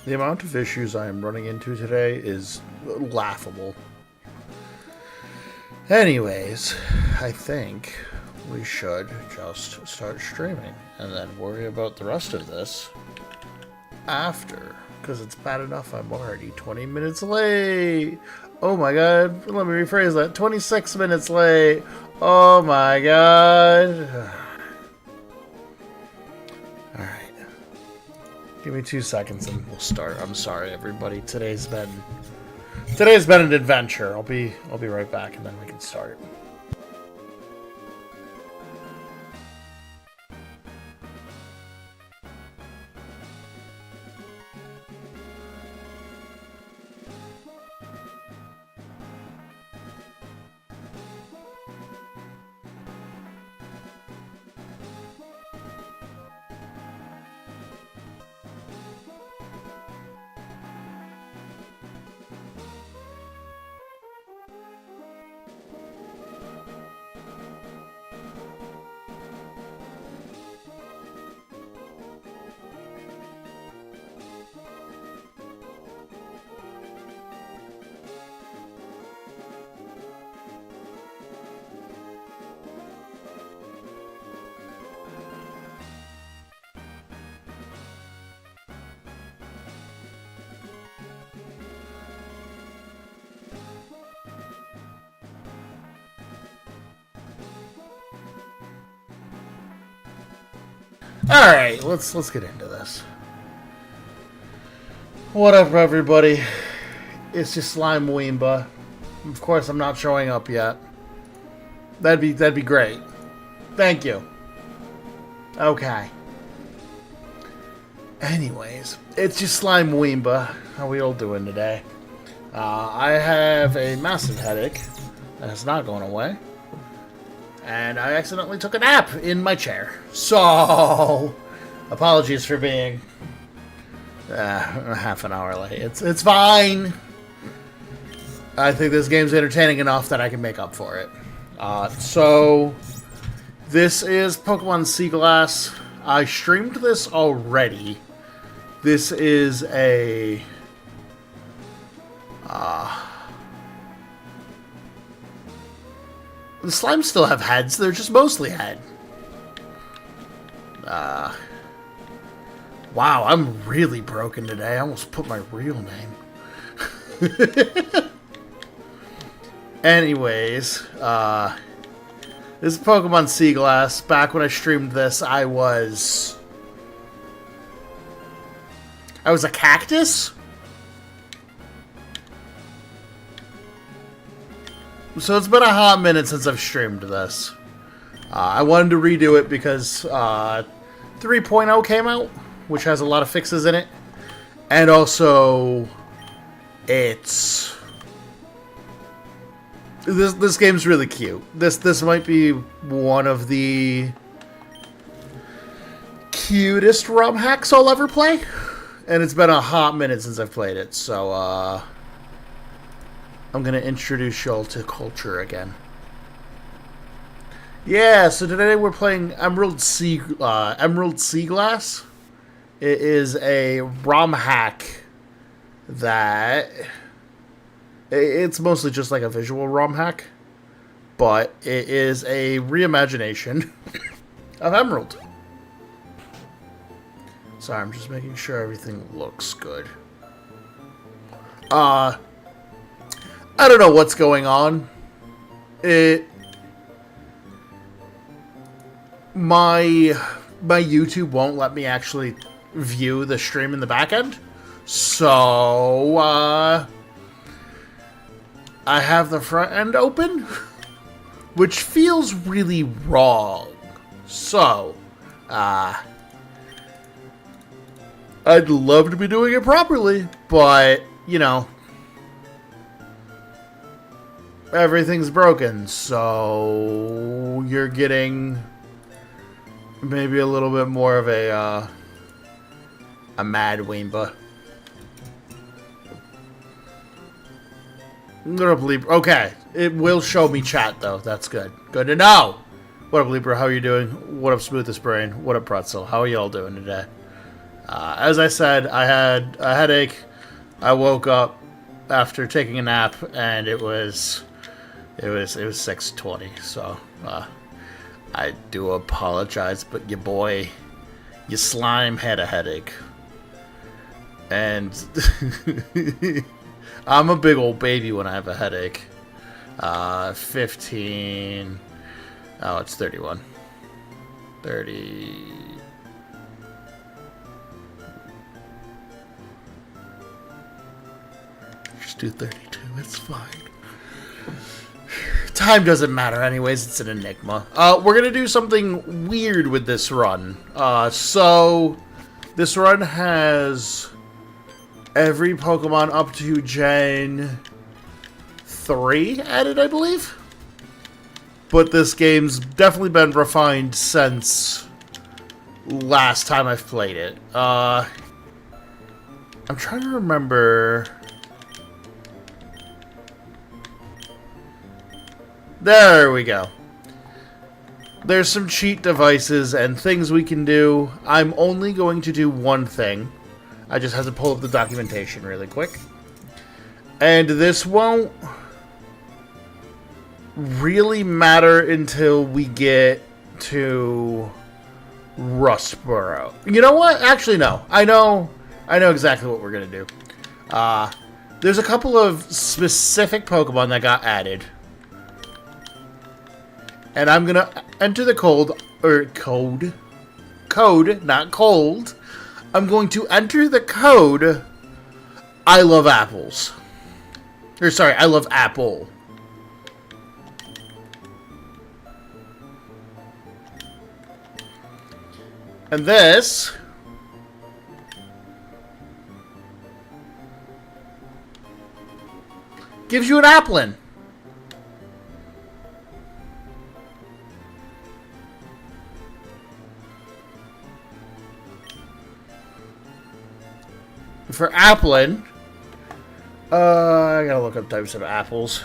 The amount of issues I am running into today is laughable. Anyways, I think we should just start streaming and then worry about the rest of this after. Because it's bad enough I'm already 20 minutes late. Oh my god. Let me rephrase that. 26 minutes late. Oh my god. Alright. Give me 2 seconds and we'll start. I'm sorry everybody. Today's been an adventure. I'll be right back and then we can start. Alright, let's get into this. What up, everybody? It's just Slime Weemba. Of course, I'm not showing up yet. That'd be great. Thank you. Okay. Anyways, it's just Slime Weemba. How we all doing today? I have a massive headache that is not going away. And I accidentally took a nap in my chair. So, apologies for being half an hour late. It's fine. I think this game's entertaining enough that I can make up for it. So, this is Pokemon Seaglass. I streamed this already. This is a... The slimes still have heads, they're just mostly head. Wow, I'm really broken today. I almost put my real name. Anyways, this is Pokemon Seaglass. Back when I streamed this, I was a cactus? So it's been a hot minute since I've streamed this. I wanted to redo it because 3.0 came out, which has a lot of fixes in it. And also, it's... This game's really cute. This might be one of the cutest ROM hacks I'll ever play. And it's been a hot minute since I've played it, so I'm going to introduce y'all to culture again. Yeah, so today we're playing Emerald Seaglass. It is a ROM hack that... It's mostly just like a visual ROM hack, but it is a reimagination of Emerald. Sorry, I'm just making sure everything looks good. I don't know what's going on. My YouTube won't let me actually view the stream in the back end. So, I have the front end open, which feels really wrong. So, I'd love to be doing it properly, but, you know, everything's broken, so you're getting maybe a little bit more of a mad Weemba. Okay, it will show me chat though. That's good. Good to know. What up, Libra? How are you doing? What up, Smoothest Brain? What up, Pretzel? How are y'all doing today? As I said, I had a headache. I woke up after taking a nap, and it was 6:20. So I do apologize, but your boy, your slime had a headache, and I'm a big old baby when I have a headache. 15. Oh, it's 31. 30. Just do 32. It's fine. Time doesn't matter anyways. It's an enigma. We're going to do something weird with this run. So this run has every Pokemon up to Gen 3 added, I believe. But this game's definitely been refined since last time I've played it. I'm trying to remember. There we go. There's some cheat devices and things we can do. I'm only going to do one thing. I just have to pull up the documentation really quick. And this won't really matter until we get to Rustboro. You know what? Actually, no. I know exactly what we're going to do. There's a couple of specific Pokemon that got added. And I'm going to enter the code, not cold. I'm going to enter the code, I love apples. Or sorry, I love apple. And this gives you an applin. For applin, I gotta look up types of apples.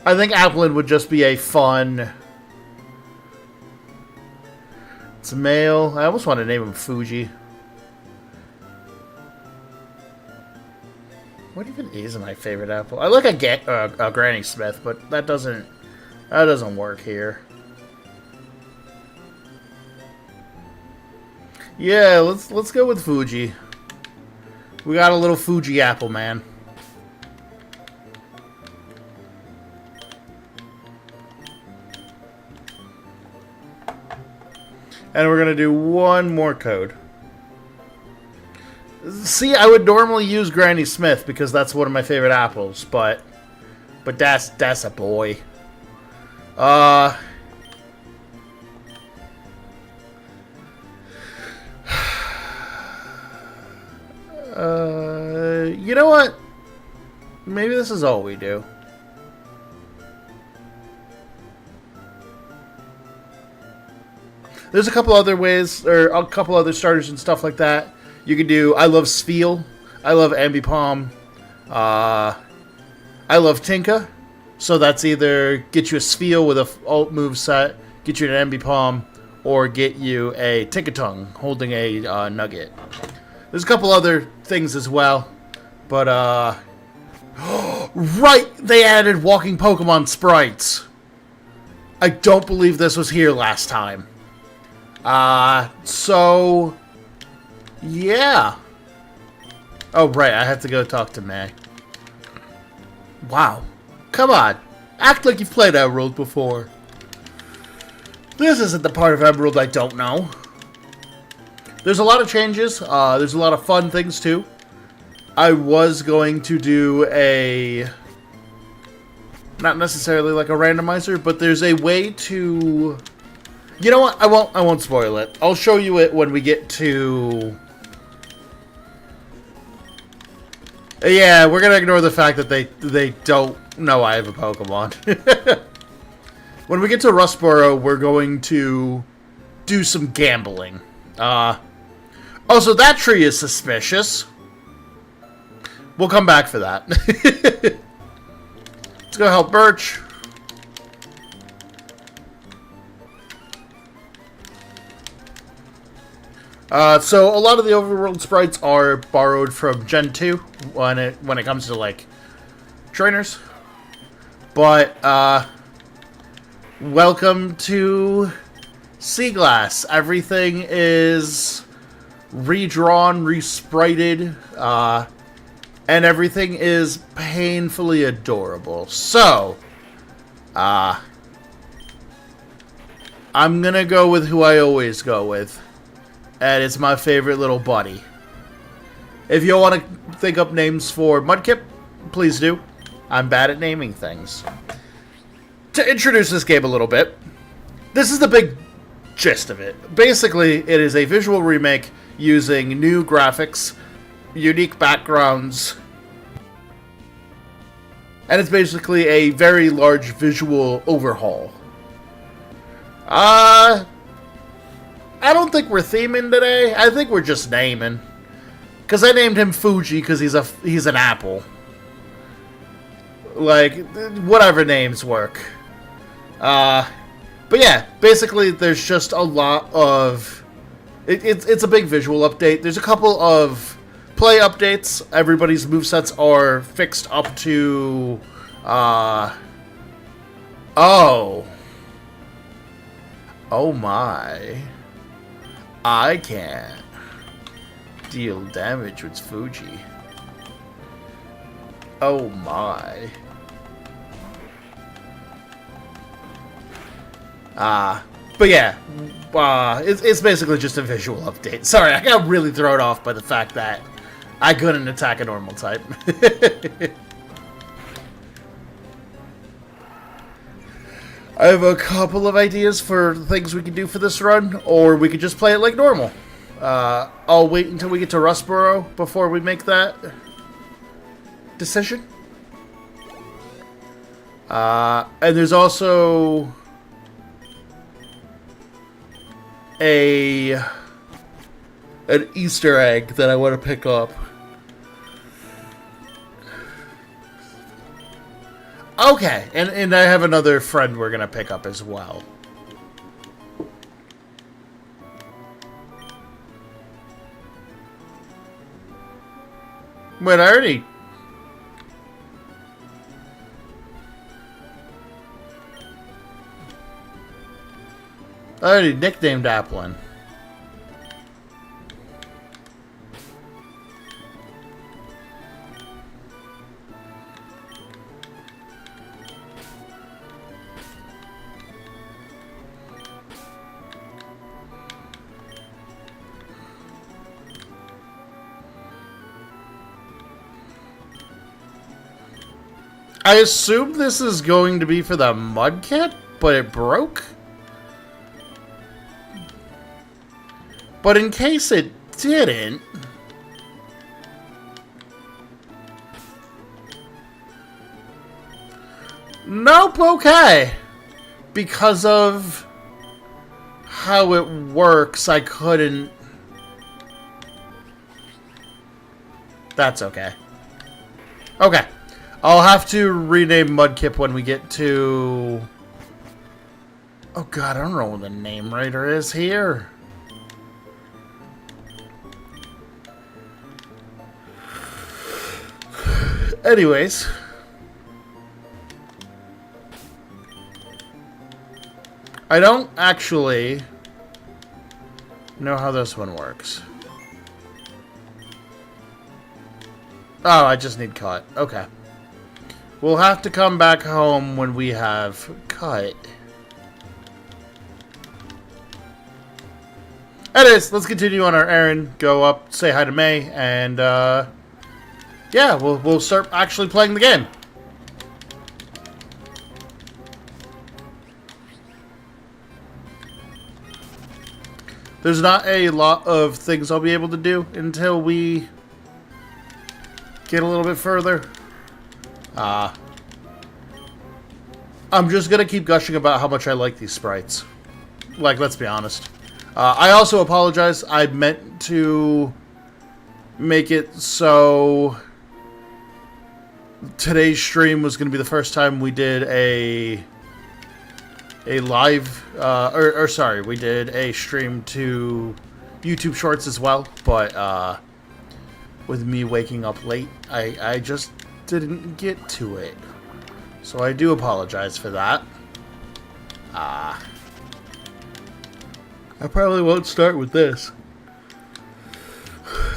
I think applin would just be a fun. It's a male. I almost want to name him Fuji. What even is my favorite apple? I like a Granny Smith, but that doesn't work here. Yeah, let's go with Fuji. We got a little Fuji apple, man. And we're going to do one more code. See, I would normally use Granny Smith because that's one of my favorite apples, but that's a boy. You know what? Maybe this is all we do. There's a couple other ways, or a couple other starters and stuff like that. You can do, I love Spheal, I love Ambipom, I love Tinka. So that's either get you a Spheal with a alt move set, get you an Ambipom, or get you a Tinkatongue holding a Nugget. There's a couple other things as well, but right, they added walking Pokemon sprites. I don't believe this was here last time. So, yeah. Oh, right, I have to go talk to May. Wow. Come on. Act like you've played Emerald before. This isn't the part of Emerald I don't know. There's a lot of changes. There's a lot of fun things, too. I was going to do a... not necessarily like a randomizer, but there's a way to... You know what? I won't spoil it. I'll show you it when we get to... Yeah, we're gonna ignore the fact that they don't know I have a Pokemon. When we get to Rustboro, we're going to do some gambling. Also, that tree is suspicious. We'll come back for that. Let's go help Birch. . So a lot of the overworld sprites are borrowed from Gen 2 when it comes to like trainers. But welcome to Seaglass. Everything is redrawn, resprited, and everything is painfully adorable. So, I'm gonna go with who I always go with. And it's my favorite little buddy. If you want to think up names for Mudkip, please do. I'm bad at naming things. To introduce this game a little bit, this is the big gist of it. Basically, it is a visual remake using new graphics, unique backgrounds, and it's basically a very large visual overhaul. I don't think we're theming today. I think we're just naming. Because I named him Fuji because he's an apple. Like, whatever names work. But yeah, basically there's just a lot of... It's a big visual update. There's a couple of play updates. Everybody's movesets are fixed up to... Oh my... I can't deal damage with Fuji. Oh my. But yeah, it's basically just a visual update. Sorry, I got really thrown off by the fact that I couldn't attack a normal type. I have a couple of ideas for things we can do for this run, or we could just play it like normal. I'll wait until we get to Rustboro before we make that decision. And there's also an Easter egg that I want to pick up. Okay, and I have another friend we're gonna pick up as well. Wait, I already nicknamed Applin. I assume this is going to be for the Mudkip, but it broke? But in case it didn't... Nope, okay. Because of how it works, I couldn't... That's okay. Okay. I'll have to rename Mudkip when we get to... Oh god, I don't know what the name writer is here. Anyways. I don't actually know how this one works. Oh, I just need cut. Okay. We'll have to come back home when we have cut. Anyways, let's continue on our errand. Go up, say hi to May, and yeah, we'll start actually playing the game. There's not a lot of things I'll be able to do until we get a little bit further. I'm just gonna keep gushing about how much I like these sprites. Like, let's be honest. I also apologize. I meant to make it so today's stream was gonna be the first time we did a live, sorry, we did a stream to YouTube Shorts as well, but with me waking up late, I just didn't get to it. So I do apologize for that. I probably won't start with this.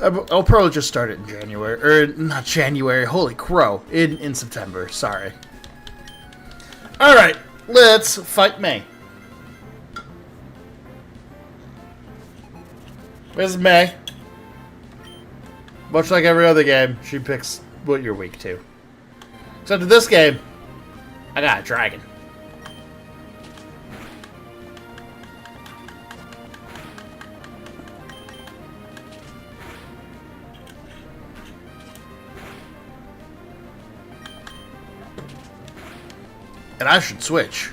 I'll probably just start it in January. Or, not January, holy crow. In September, sorry. Alright, let's fight May. Where's May? Much like every other game, she picks what you're weak to. Except in this game, I got a dragon. And I should switch.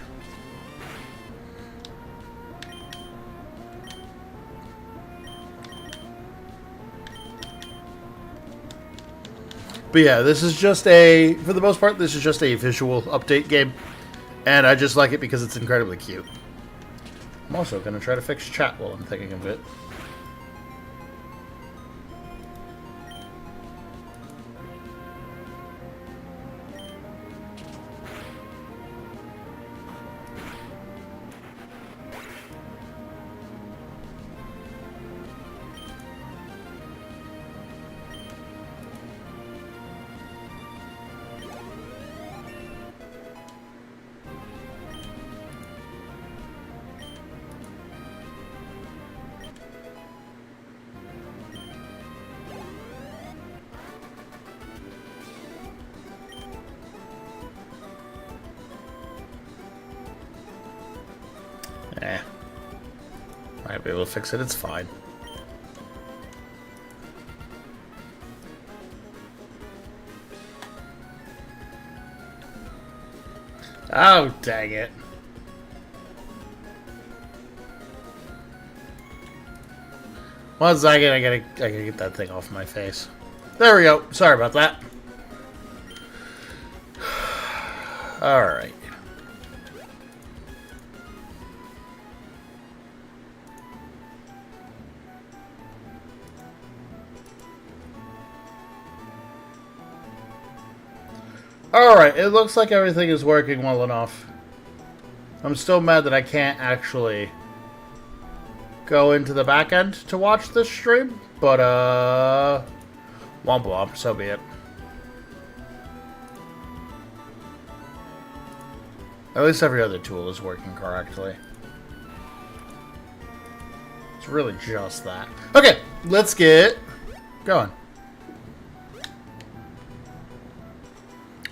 But yeah, this is just for the most part, this is just a visual update game. And I just like it because it's incredibly cute. I'm also going to try to fix chat while I'm thinking of it. Might be able to fix it, it's fine. Oh, dang it. One second, I gotta get that thing off my face. There we go. Sorry about that. Alright. Alright, it looks like everything is working well enough. I'm still mad that I can't actually go into the back end to watch this stream, but womp womp, so be it. At least every other tool is working correctly. It's really just that. Okay, let's get going.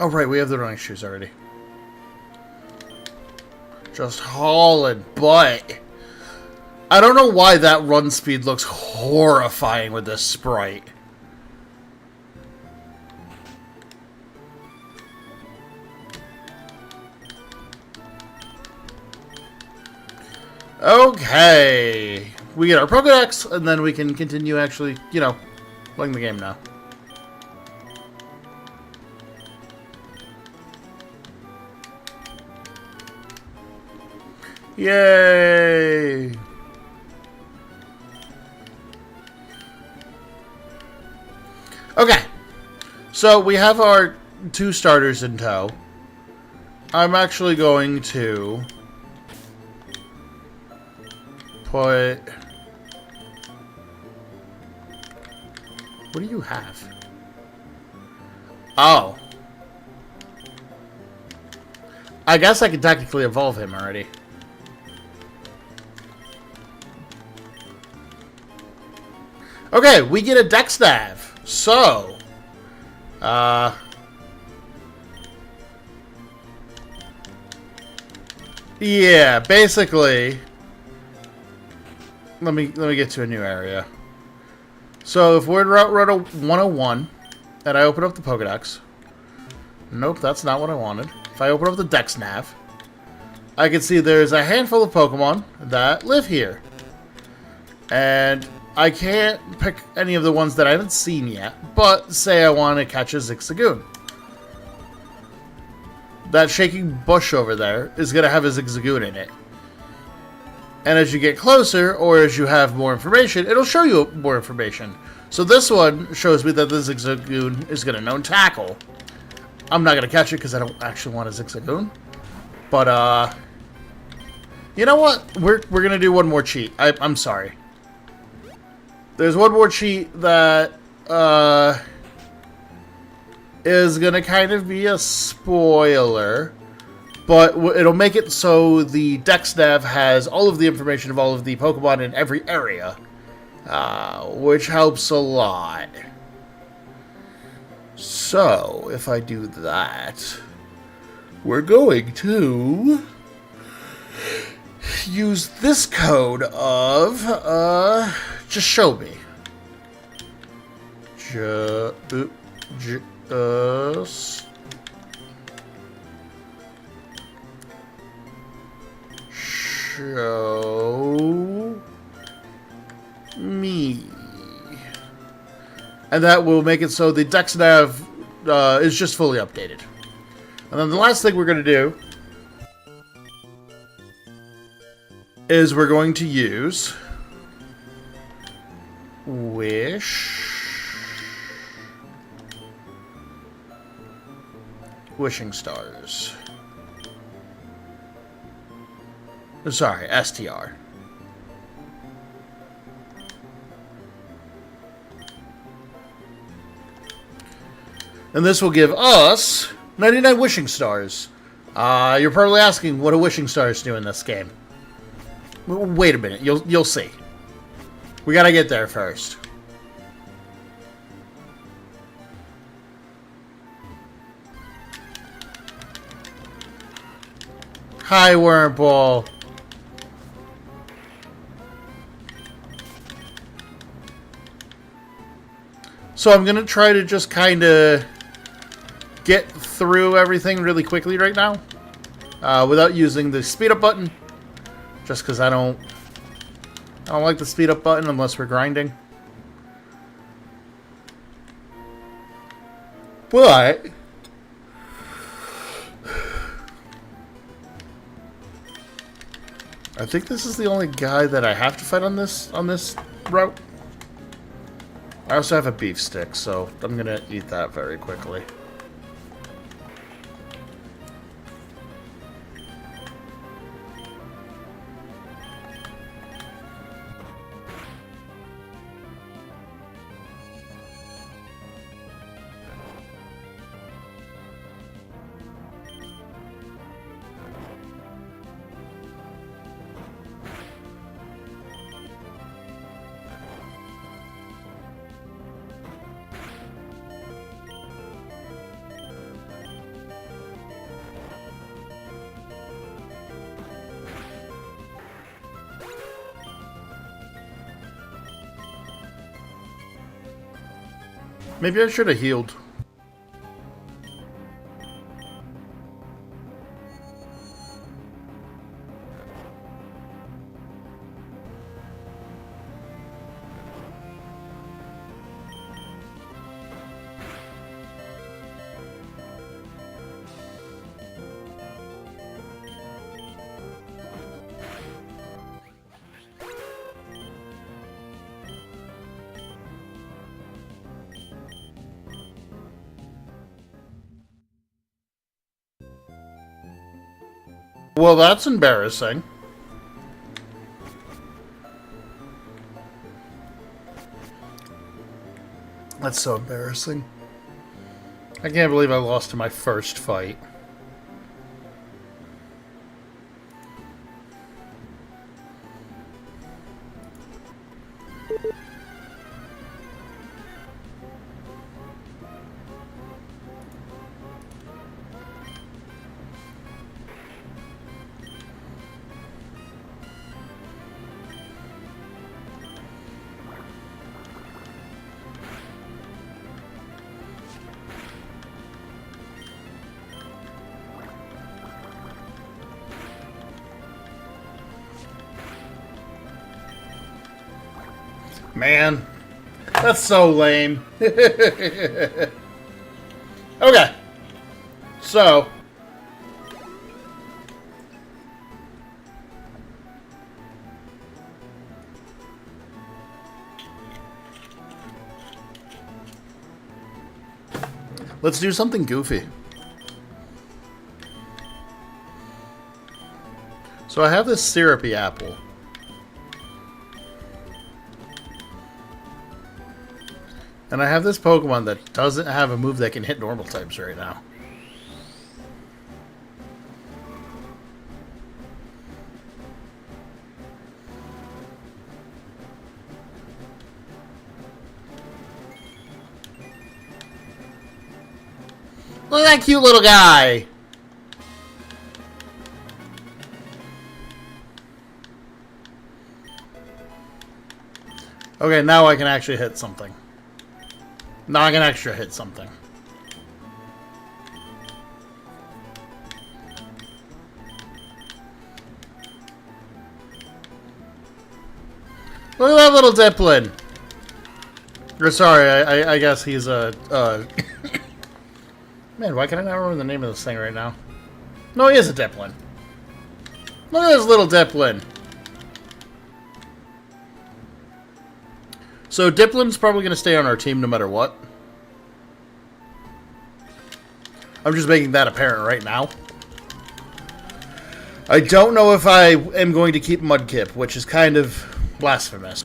Oh right, we have the running shoes already. Just hauling butt. I don't know why that run speed looks horrifying with this sprite. Okay. We get our Pokédex, and then we can continue actually, you know, playing the game now. Yay! Okay, so we have our 2 starters in tow. I'm actually going to put... What do you have? Oh. I guess I can technically evolve him already. Okay, we get a Dex Nav. So, yeah, basically, let me get to a new area. So if we're in Route 101, and I open up the Pokédex, nope, that's not what I wanted. If I open up the Dex Nav, I can see there's a handful of Pokemon that live here, and I can't pick any of the ones that I haven't seen yet, but say I want to catch a Zigzagoon. That shaking bush over there is going to have a Zigzagoon in it. And as you get closer, or as you have more information, it'll show you more information. So this one shows me that the Zigzagoon is going to known tackle. I'm not going to catch it because I don't actually want a Zigzagoon. But, you know what? We're going to do one more cheat. I'm sorry. There's one more cheat that, is going to kind of be a spoiler. But it'll make it so the Dex Nav has all of the information of all of the Pokemon in every area. Which helps a lot. So, if I do that, we're going to use this code of, just show me. Just show me. And that will make it so the Dex Nav is just fully updated. And then the last thing we're going to do is we're going to use Wishing Stars. Sorry, STR. And this will give us 99 Wishing Stars. You're probably asking what a Wishing Stars do in this game. Wait a minute, you'll see. We gotta get there first. Hi, Wormball. So I'm gonna try to just kind of get through everything really quickly right now, without using the speed up button, just because I don't like the speed up button unless we're grinding. But I think this is the only guy that I have to fight on this route. I also have a beef stick, so I'm gonna eat that very quickly. Maybe I should have healed. Well, that's embarrassing. That's so embarrassing. I can't believe I lost to my first fight. Man, that's so lame. Okay. So. Let's do something goofy. So I have this syrupy apple. And I have this Pokemon that doesn't have a move that can hit normal types right now. Look at that cute little guy! Okay, now I can actually hit something. Now I can extra hit something. Look at that little Diplin! Or sorry, I guess he's a... Man, why can I not remember the name of this thing right now? No, he is a Diplin. Look at this little Diplin! So Diplin's probably going to stay on our team no matter what. I'm just making that apparent right now. I don't know if I am going to keep Mudkip, which is kind of blasphemous.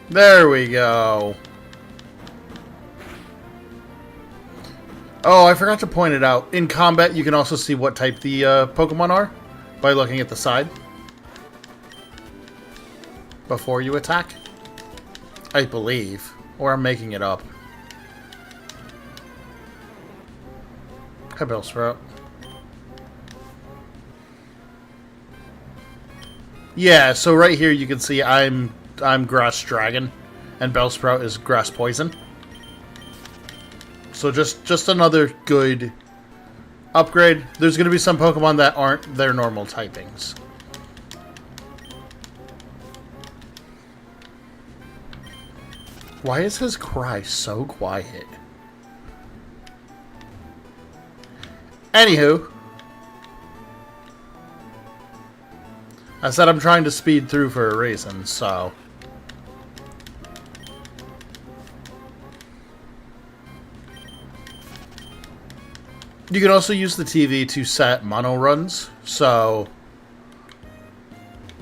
There we go. Oh, I forgot to point it out. In combat, you can also see what type the Pokemon are by looking at the side before you attack. I believe. Or I'm making it up. Hi, Bellsprout. Yeah, so right here you can see I'm Grass Dragon, and Bellsprout is Grass Poison. So just another good upgrade. There's going to be some Pokemon that aren't their normal typings. Why is his cry so quiet? Anywho, I said I'm trying to speed through for a reason, so... You can also use the TV to set mono runs, so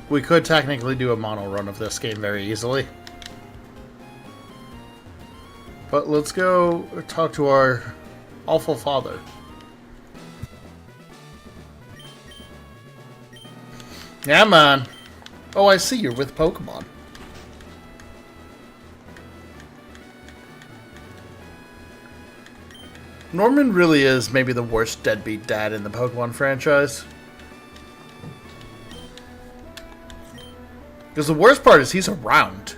we could technically do a mono run of this game very easily. But let's go talk to our awful father. Yeah, man. Oh, I see you're with Pokemon. Norman really is maybe the worst deadbeat dad in the Pokemon franchise. Because the worst part is he's around.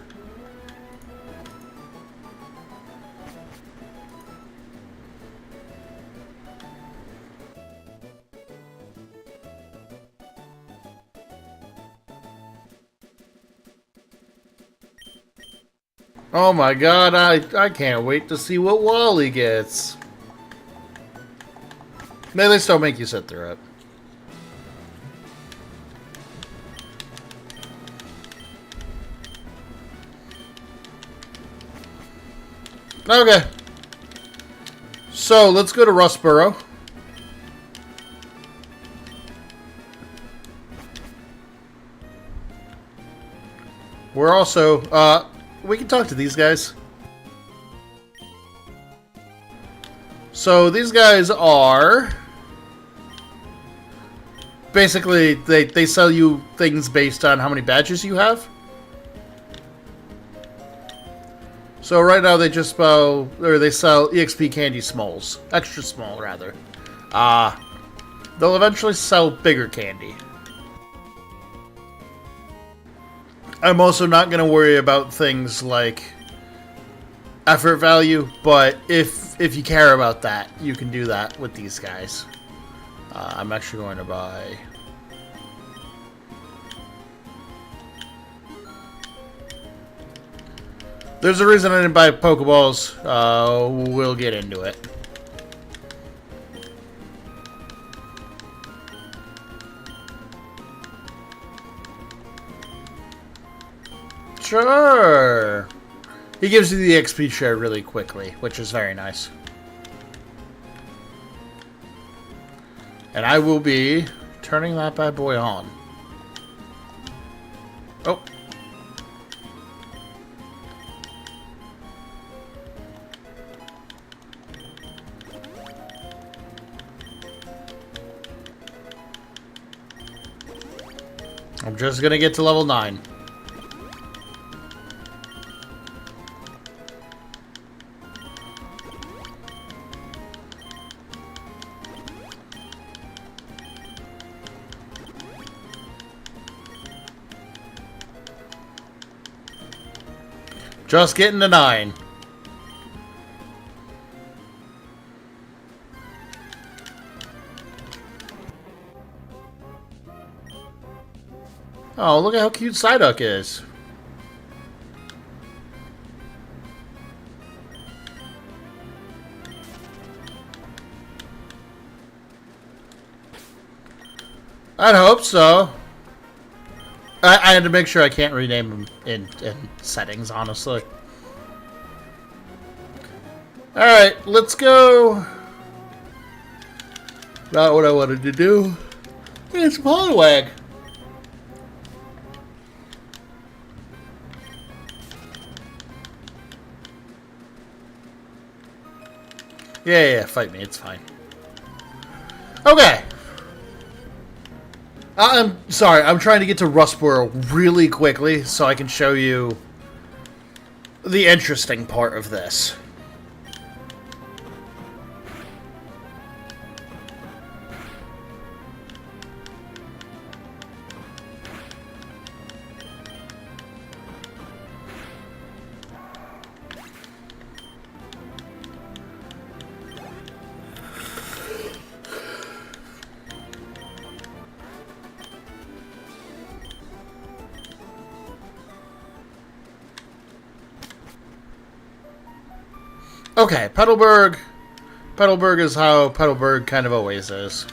Oh my god, I can't wait to see what Wally gets. They at least don't make you sit through it. Okay. So, let's go to Rustboro. We're also, we can talk to these guys. So, these guys are... Basically, they sell you things based on how many badges you have. So right now they just sell, or they sell EXP candy smalls. Extra small, rather. They'll eventually sell bigger candy. I'm also not going to worry about things like effort value, but if you care about that, you can do that with these guys. I'm actually going to buy... There's a reason I didn't buy Pokeballs. We'll get into it. Sure. He gives you the XP share really quickly, which is very nice. And I will be turning that bad boy on. Oh. I'm just gonna get to level 9. Just getting to 9. Oh, look at how cute Psyduck is. I'd hope so. I had to make sure I can't rename them in settings, honestly. Alright, let's go. Not what I wanted to do. It's Poliwag. Yeah, fight me, it's fine. Okay. I'm sorry, I'm trying to get to Rustboro really quickly so I can show you the interesting part of this. Okay, Petalburg. Petalburg is how Petalburg kind of always is.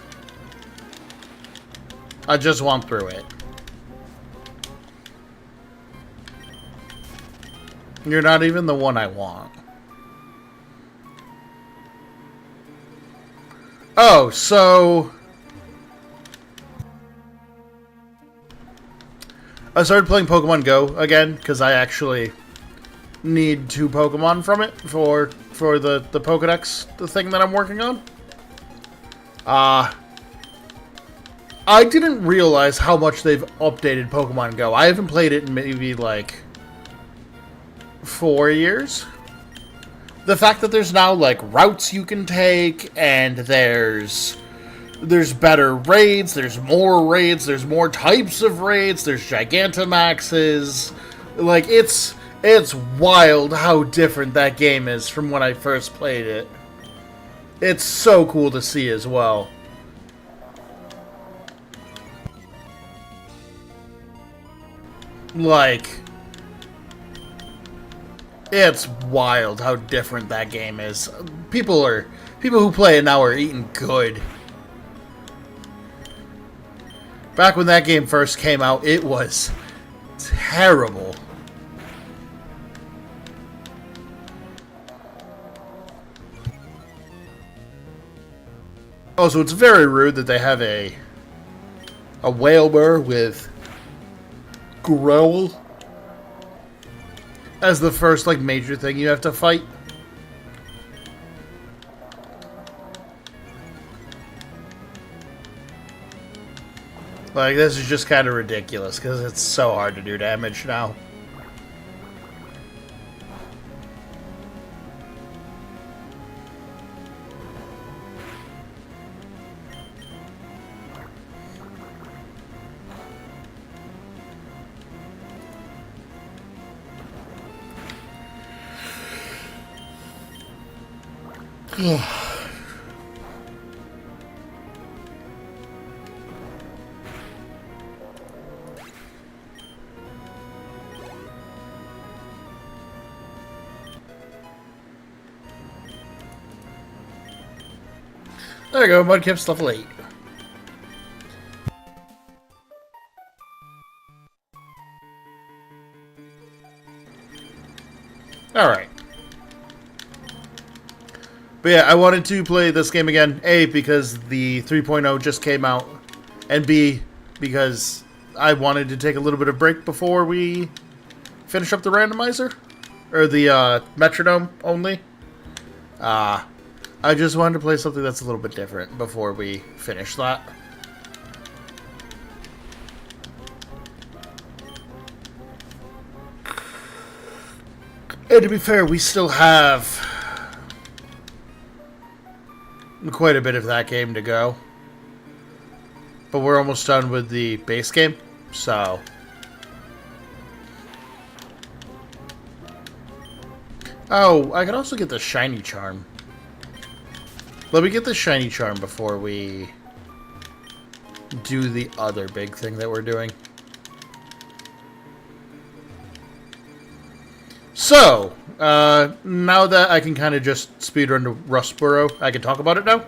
I just want through it. You're not even the one I want. Oh, so... I started playing Pokemon Go again, because I actually need 2 Pokemon from it for the Pokedex, the thing that I'm working on. I didn't realize how much they've updated Pokemon Go. I haven't played it in maybe, like, 4 years. The fact that there's now, like, routes you can take, and there's better raids, there's more types of raids, there's Gigantamaxes. Like, it's wild how different that game is from when I first played it. It's so cool to see as well. Like, it's wild how different that game is. People who play it now are eating good. Back when that game first came out, it was terrible. Also, it's very rude that they have a Wailmer with Growl as the first, like, major thing you have to fight. Like, this is just kind of ridiculous, because it's so hard to do damage now. There you go, Mudkip's level 8. Alright. But yeah, I wanted to play this game again. A, because the 3.0 just came out. And B, because I wanted to take a little bit of break before we finish up the randomizer. Or the metronome only. I just wanted to play something that's a little bit different before we finish that. And to be fair, we still have quite a bit of that game to go. But we're almost done with the base game, so... Oh, I could also get the shiny charm. Let me get the shiny charm before we do the other big thing that we're doing. So, now that I can kind of just speedrun to Rustboro, I can talk about it now?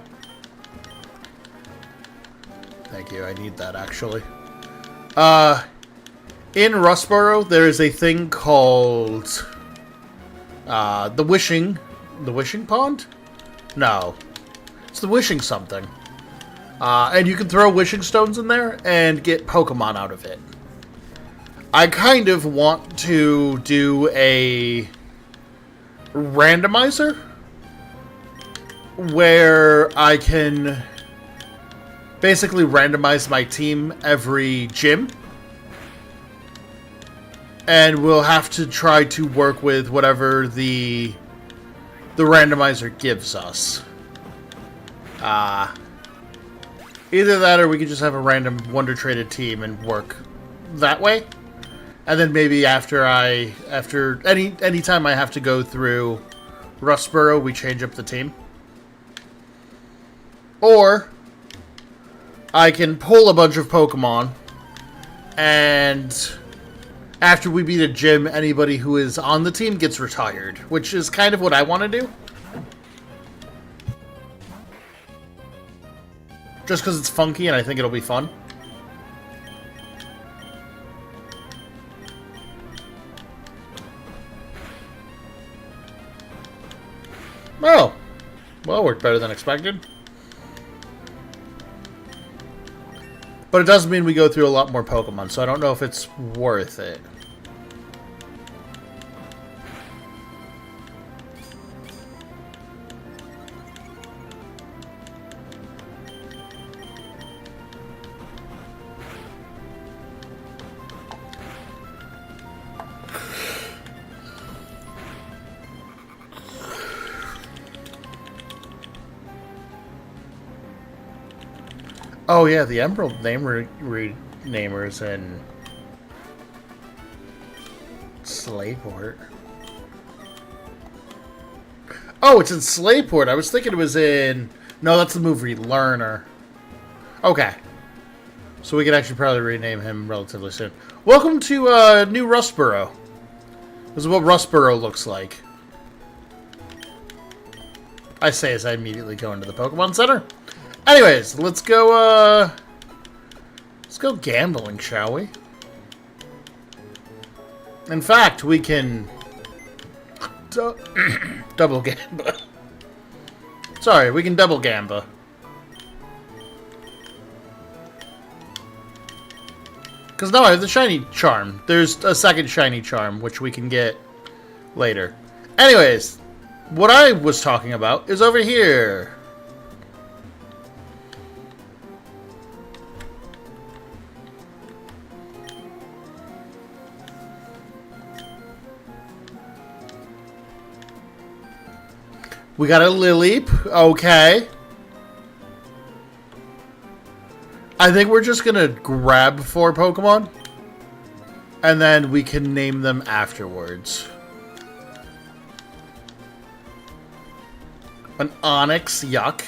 Thank you, I need that actually. In Rustboro, there is a thing called the Wishing Pond? No. It's the Wishing something. And you can throw wishing stones in there and get Pokemon out of it. I kind of want to do a randomizer where I can basically randomize my team every gym. And we'll have to try to work with whatever the randomizer gives us. Either that or we could just have a random Wonder Traded team and work that way. And then maybe after any time I have to go through Rustboro, we change up the team. Or I can pull a bunch of Pokemon, and after we beat a gym, anybody who is on the team gets retired, which is kind of what I want to do. Just because it's funky and I think it'll be fun. Oh, well, worked better than expected. But it does mean we go through a lot more Pokemon, so I don't know if it's worth it. Oh yeah, the Emerald name renamers in Slayport. Oh, it's in Slayport. I was thinking it was in... No, that's the move Relearner. Okay. So we could actually probably rename him relatively soon. Welcome to New Rustboro. This is what Rustboro looks like. I say as I immediately go into the Pokemon Center. Anyways, let's go gambling, shall we? In fact, we can double gamba. Sorry, we can double gamba. Because now I have the shiny charm. There's a second shiny charm, which we can get later. Anyways, what I was talking about is over here. We got a Lileep. Okay. I think we're just gonna grab 4 Pokemon. And then we can name them afterwards. An Onyx, yuck.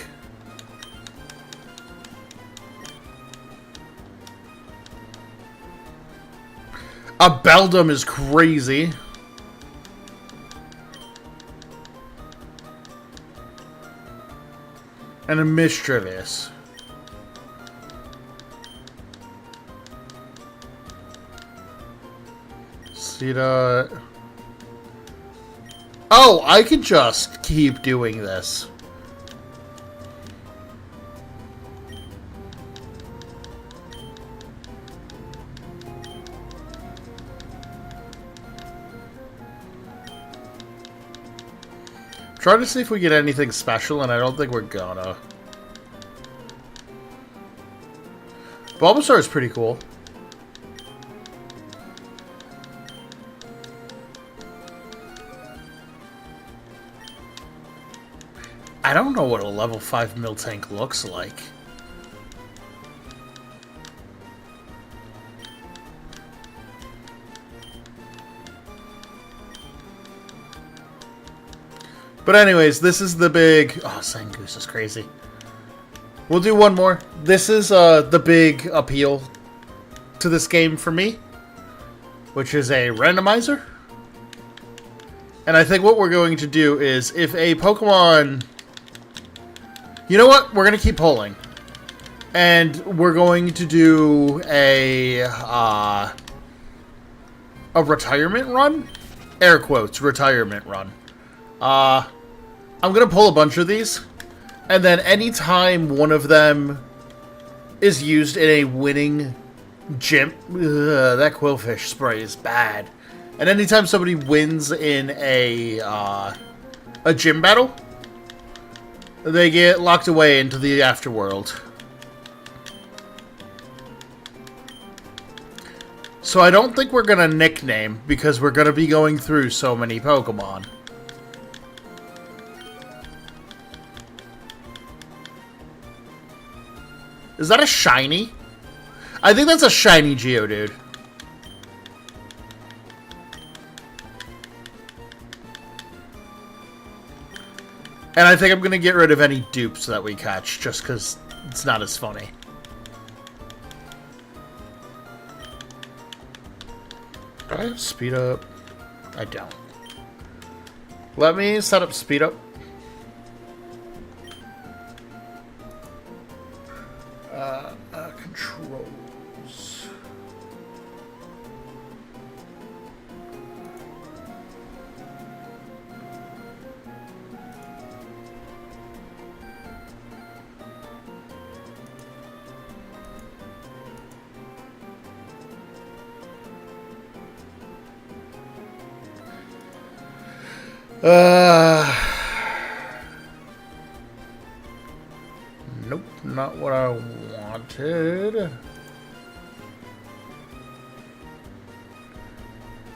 A Beldum is crazy. And a Mischievous. Seedot. Oh, I can just keep doing this. Trying to see if we get anything special, and I don't think we're gonna. Bulbasaur is pretty cool. I don't know what a level 5 Miltank looks like. But anyways, this is the big... Oh, Zangoose is crazy. We'll do one more. This is the big appeal to this game for me, which is a randomizer. And I think what we're going to do is, if a Pokemon... You know what? We're going to keep polling. And we're going to do a retirement run? Air quotes, retirement run. I'm going to pull a bunch of these, and then anytime one of them is used in a winning gym... that Quillfish spray is bad. And anytime somebody wins in a gym battle, they get locked away into the afterworld. So I don't think we're going to nickname, because we're going to be going through so many Pokemon. Is that a shiny? I think that's a shiny Geodude. And I think I'm going to get rid of any dupes that we catch, just because it's not as funny. Do I have speed up? I don't. Let me set up speed up. Controls. Nope, not what I wanted.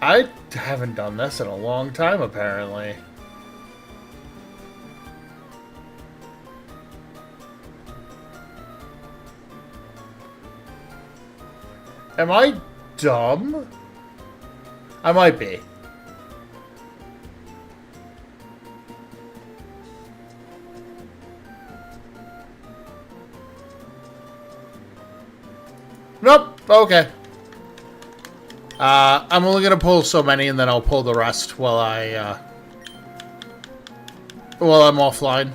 I haven't done this in a long time, apparently. Am I dumb? I might be. Nope. Okay. I'm only gonna pull so many, and then I'll pull the rest while I'm offline.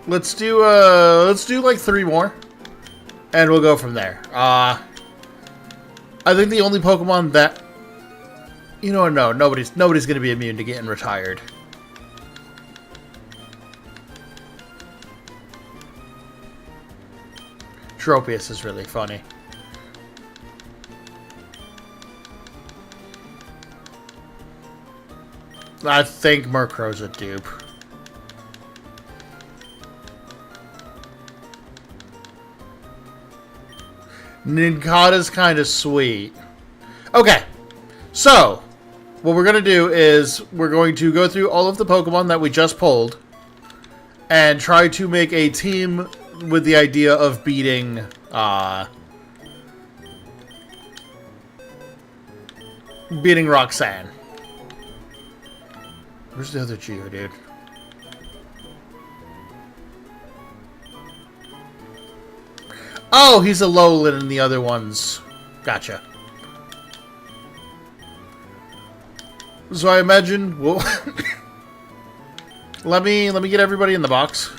Let's do like 3 more, and we'll go from there. I think the only Pokemon that, you know, no, nobody's gonna be immune to getting retired. Tropius is really funny. I think Murkrow's a dupe. Nincada's kind of sweet. Okay, so what we're going to do is we're going to go through all of the Pokemon that we just pulled and try to make a team with the idea of beating Roxanne. Where's the other Geodude? Oh, he's a Alolan and the other one's... Gotcha. So I imagine we'll... let me get everybody in the box.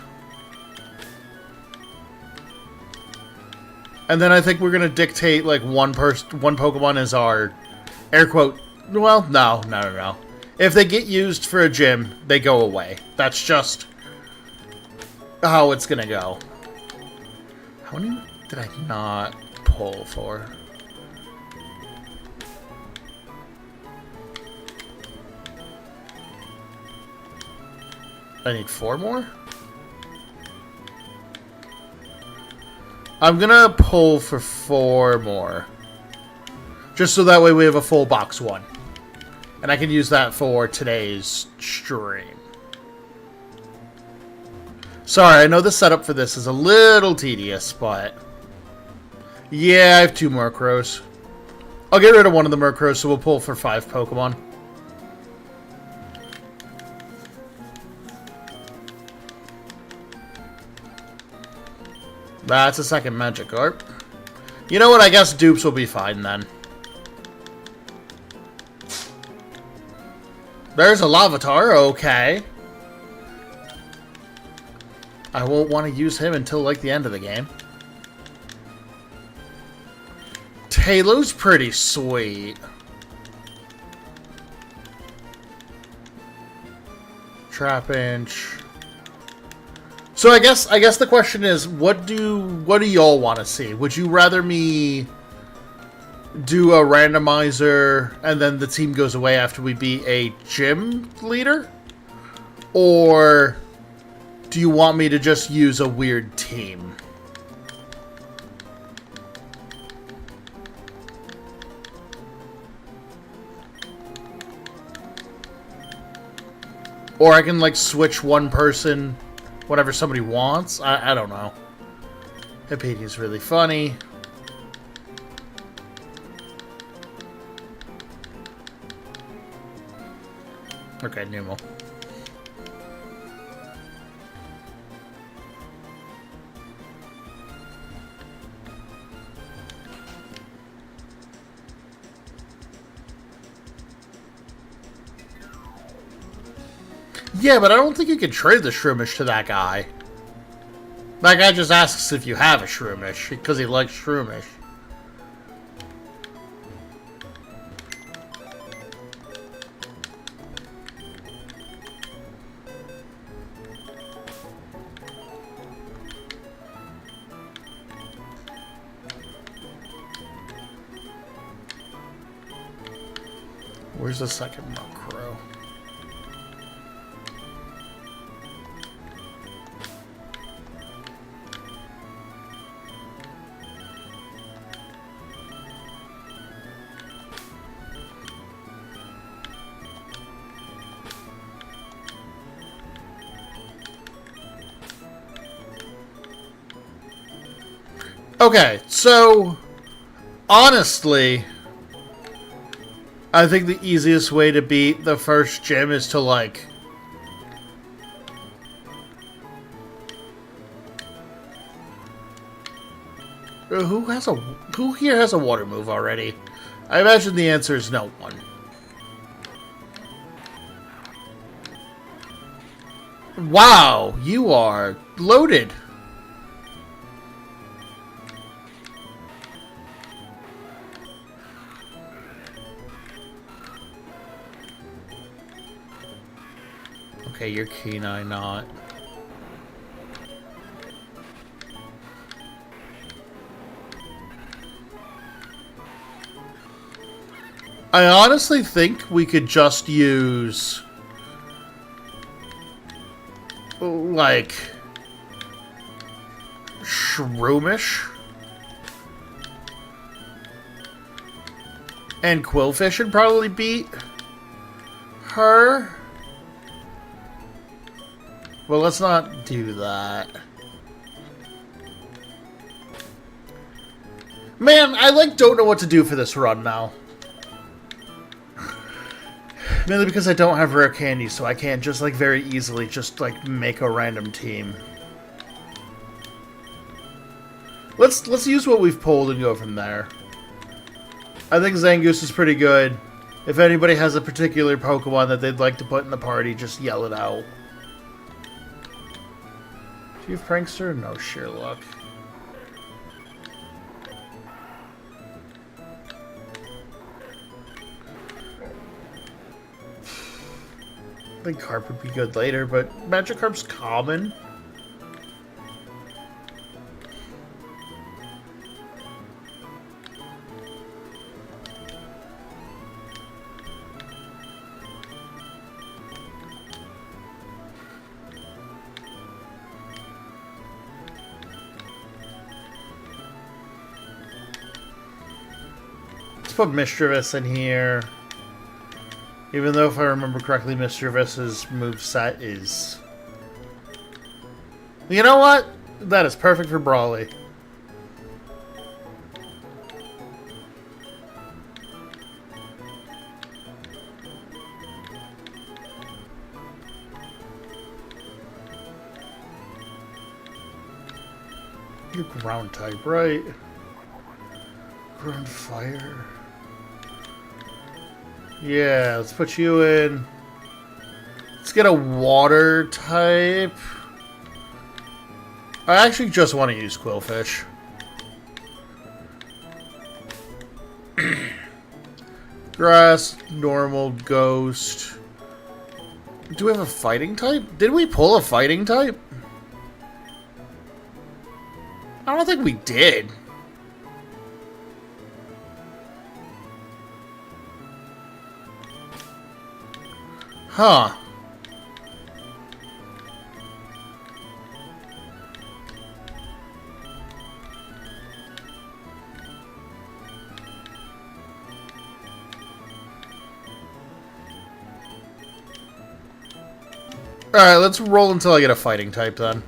And then I think we're gonna dictate like one Pokemon is our air quote. Well, no. If they get used for a gym, they go away. That's just how it's gonna go. How many did I not pull for? I need 4 more? I'm gonna pull for 4 more. Just so that way we have a full box 1. And I can use that for today's stream. Sorry, I know the setup for this is a little tedious, but... yeah, I have 2 Murkrows. I'll get rid of one of the Murkrows, so we'll pull for 5 Pokemon. That's a second Magikarp. You know what? I guess dupes will be fine then. There's a Larvitar. Okay. I won't want to use him until like the end of the game. Taylor's pretty sweet. Trapinch. So I guess the question is, what do y'all want to see? Would you rather me do a randomizer and then the team goes away after we beat a gym leader? Or do you want me to just use a weird team? Or I can like switch one person whatever somebody wants. I don't know. Hippidi's really funny. Okay, Numel. Yeah, but I don't think you can trade the Shroomish to that guy. That guy just asks if you have a Shroomish, because he likes Shroomish. Where's the second Murkrow? Okay, so honestly, I think the easiest way to beat the first gym is to like who here has a water move already? I imagine the answer is no one. Wow, you are loaded. Okay, you're Kenai not. I honestly think we could just use like Shroomish and Quillfish would probably beat her. Well, let's not do that. Man, I like don't know what to do for this run now. Mainly because I don't have rare candy, so I can't just like very easily just like make a random team. Let's use what we've pulled and go from there. I think Zangoose is pretty good. If anybody has a particular Pokemon that they'd like to put in the party, just yell it out. Do you have Prankster? No, sheer luck. Magikarp would be good later, but Magikarp's common. Let's put Mischievous in here. Even though, if I remember correctly, Mischievous's moveset is... You know what? That is perfect for Brawly. You're ground type, right? Ground fire. Yeah, let's put you in. Let's get a water type. I actually just want to use Quillfish. Grass, normal, ghost. Do we have a fighting type? Did we pull a fighting type? I don't think we did. Huh. Alright, let's roll until I get a fighting type then.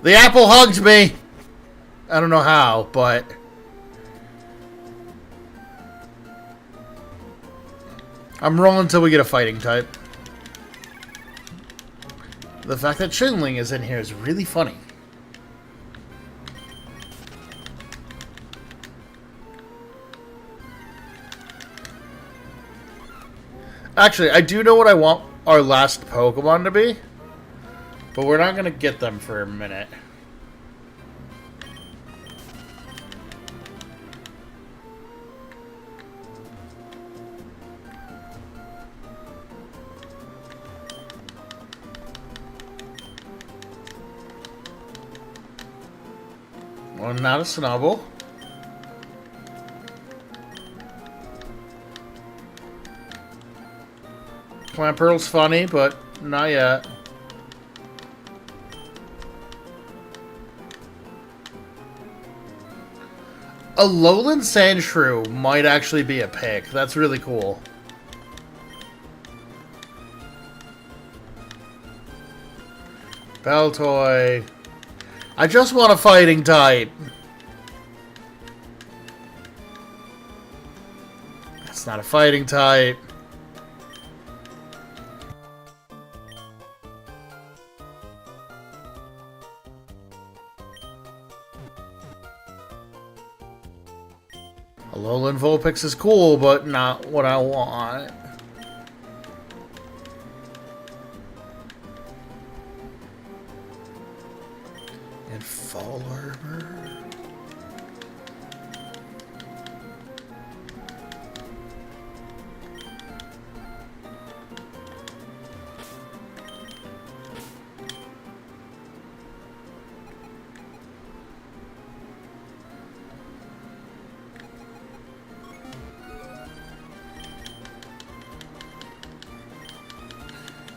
The apple hugged me! I don't know how, but... I'm rolling until we get a fighting type. The fact that Chinling is in here is really funny. Actually, I do know what I want our last Pokemon to be, but we're not going to get them for a minute. Well, not a Snubble. Clamperl's funny, but not yet. A Lowland Sandshrew might actually be a pick. That's really cool. Baltoy. I just want a fighting type. That's not a fighting type. Alolan Vulpix is cool, but not what I want. And fall armor.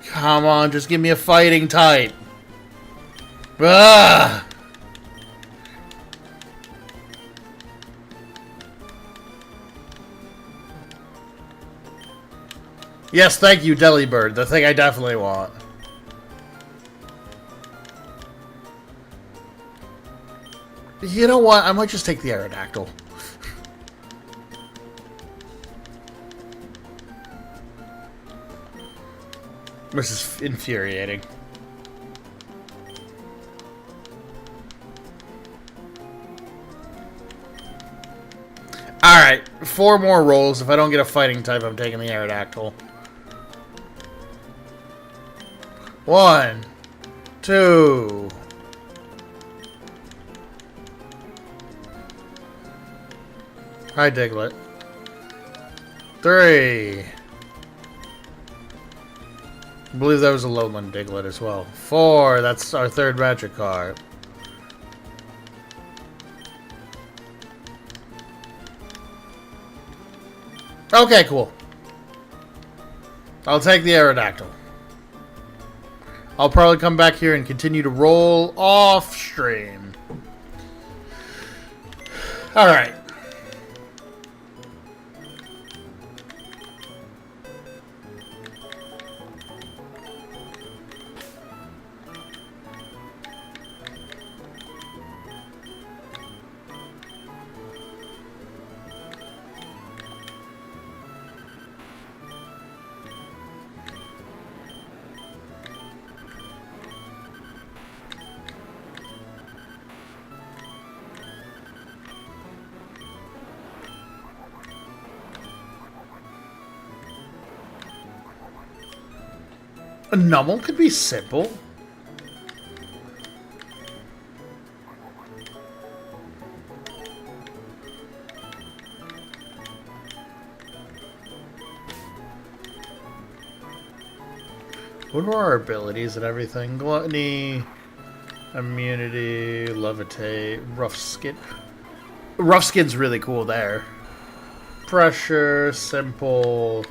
Come on, just give me a fighting type. Ugh. Yes, thank you, Delibird. The thing I definitely want. You know what? I might just take the Aerodactyl. This is infuriating. Alright, 4 more rolls. If I don't get a fighting type, I'm taking the Aerodactyl. 1, 2. Hi, Diglett. 3. I believe there was a lowland Diglett as well. 4, that's our third magic card. Okay, cool. I'll take the Aerodactyl. I'll probably come back here and continue to roll off stream. Alright. A Nummel could be simple. What are our abilities and everything? Gluttony, immunity, levitate, rough skin. Rough skin's really cool there. Pressure, simple.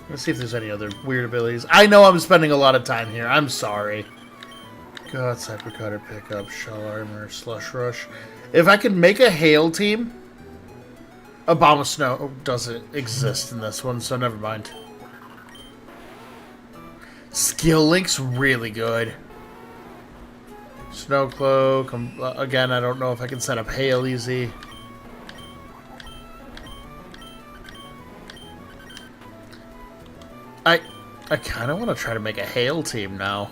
Let's see if there's any other weird abilities. I know I'm spending a lot of time here. I'm sorry. Guts, Hypercutter, Pickup, Shell Armor, Slush Rush. If I can make a Hail team... Abomasnow doesn't exist in this one, so never mind. Skill Link's really good. Snow Cloak. Again, I don't know if I can set up Hail easy. I kind of want to try to make a Hail team now.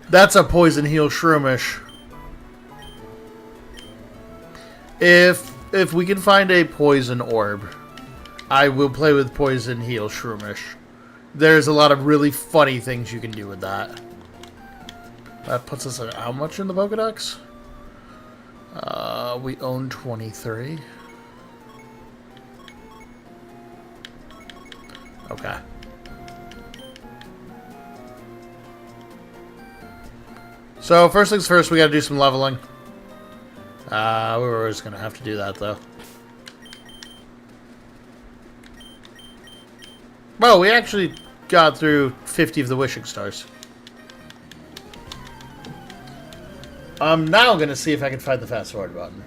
That's a Poison Heal Shroomish. If we can find a Poison Orb, I will play with Poison Heal Shroomish. There's a lot of really funny things you can do with that. That puts us at how much in the Pokedex? We own 23. Okay. So, first things first, we gotta do some leveling. We were always gonna have to do that, though. Well, we actually got through 50 of the Wishing Stars. I'm now gonna see if I can find the fast forward button.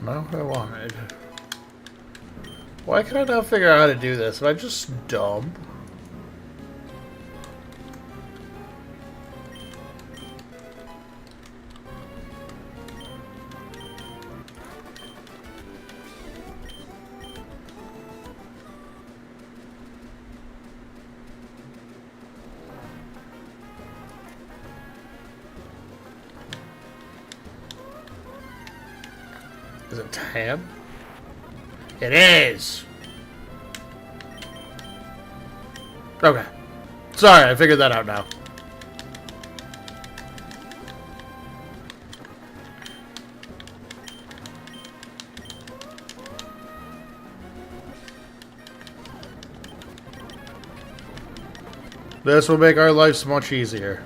Not what I wanted. Why can I not figure out how to do this? Am I just dumb? Is it tab? It is! Okay. Sorry, I figured that out now. This will make our lives much easier.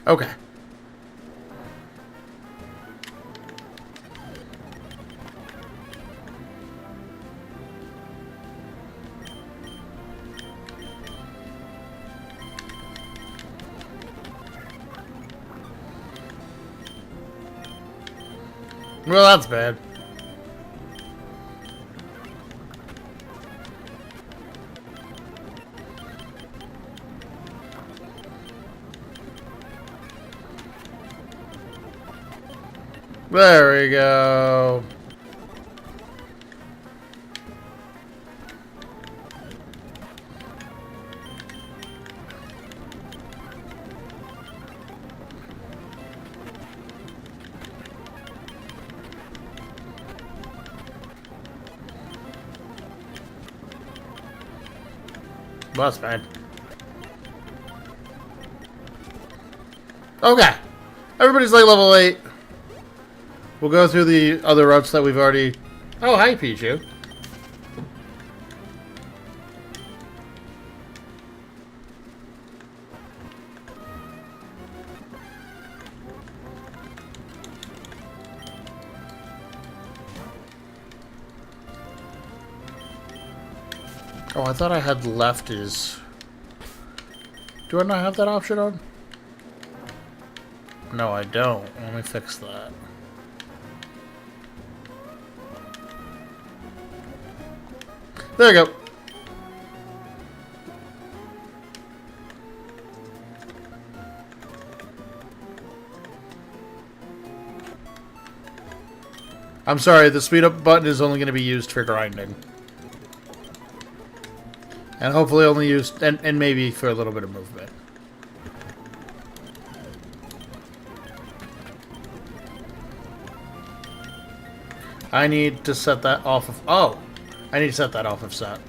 Okay. Well, that's bad. There we go. Well, that's fine. Okay. Everybody's like level 8. We'll go through the other routes that we've already... Oh, hi, Pichu. Oh, I thought I had left is... Do I not have that option on? No, I don't. Let me fix that. There you go. I'm sorry, the speed up button is only going to be used for grinding. And hopefully only used, and maybe for a little bit of movement. I need to set that off of... Oh! I need to set that off of set.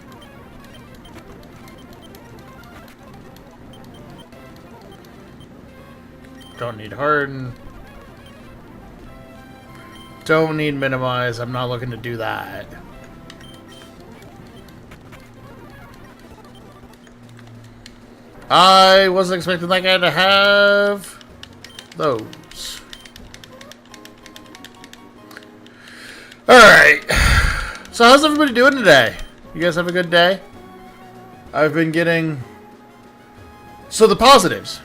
Don't need harden. Don't need minimize. I'm not looking to do that. I wasn't expecting that guy to have those. Alright. So how's everybody doing today? You guys have a good day? I've been getting... So the positives.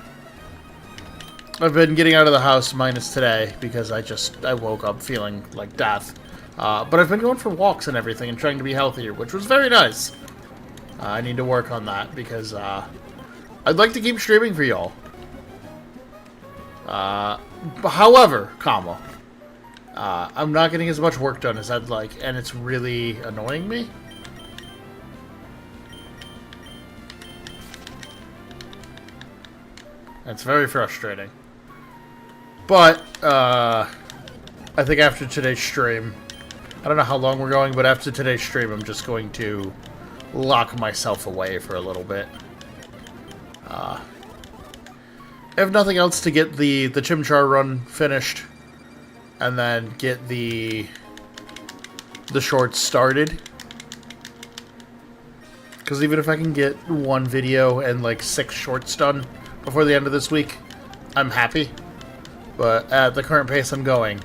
I've been getting out of the house minus today because I woke up feeling like death. But I've been going for walks and everything and trying to be healthier, which was very nice. I need to work on that because I'd like to keep streaming for y'all. However, I'm not getting as much work done as I'd like, and it's really annoying me. It's very frustrating. But, I think after today's stream, I don't know how long we're going, but after today's stream, I'm just going to lock myself away for a little bit. If nothing else, to get the Chimchar run finished, and then get the shorts started. Because even if I can get one video and like 6 shorts done before the end of this week, I'm happy. But at the current pace I'm going,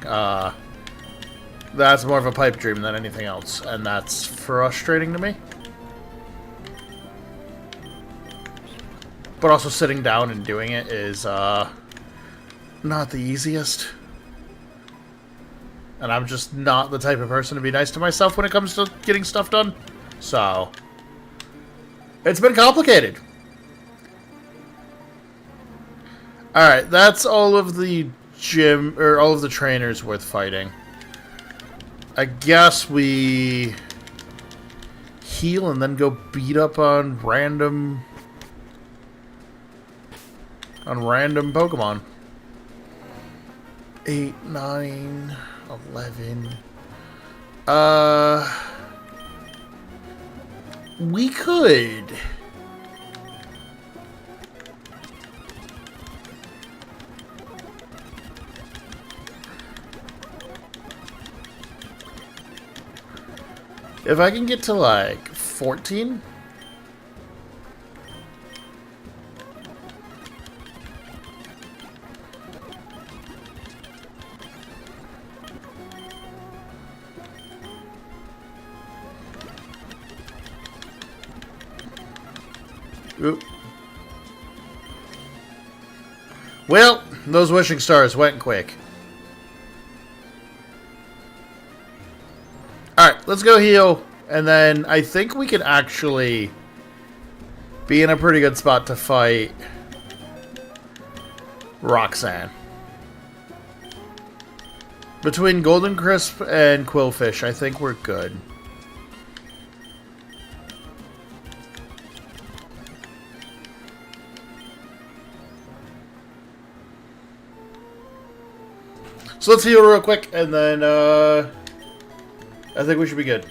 that's more of a pipe dream than anything else, and that's frustrating to me. But also sitting down and doing it is not the easiest. And I'm just not the type of person to be nice to myself when it comes to getting stuff done. So, it's been complicated. Alright, that's all of the gym, or all of the trainers worth fighting. I guess we heal and then go beat up on random Pokemon. 8, 9, 11. We could. If I can get to like 14. Oop. Well, those wishing stars went quick. Alright, let's go heal. And then I think we can actually be in a pretty good spot to fight Roxanne. Between Golden Crisp and Quillfish, I think we're good. So let's heal real quick, and then I think we should be good.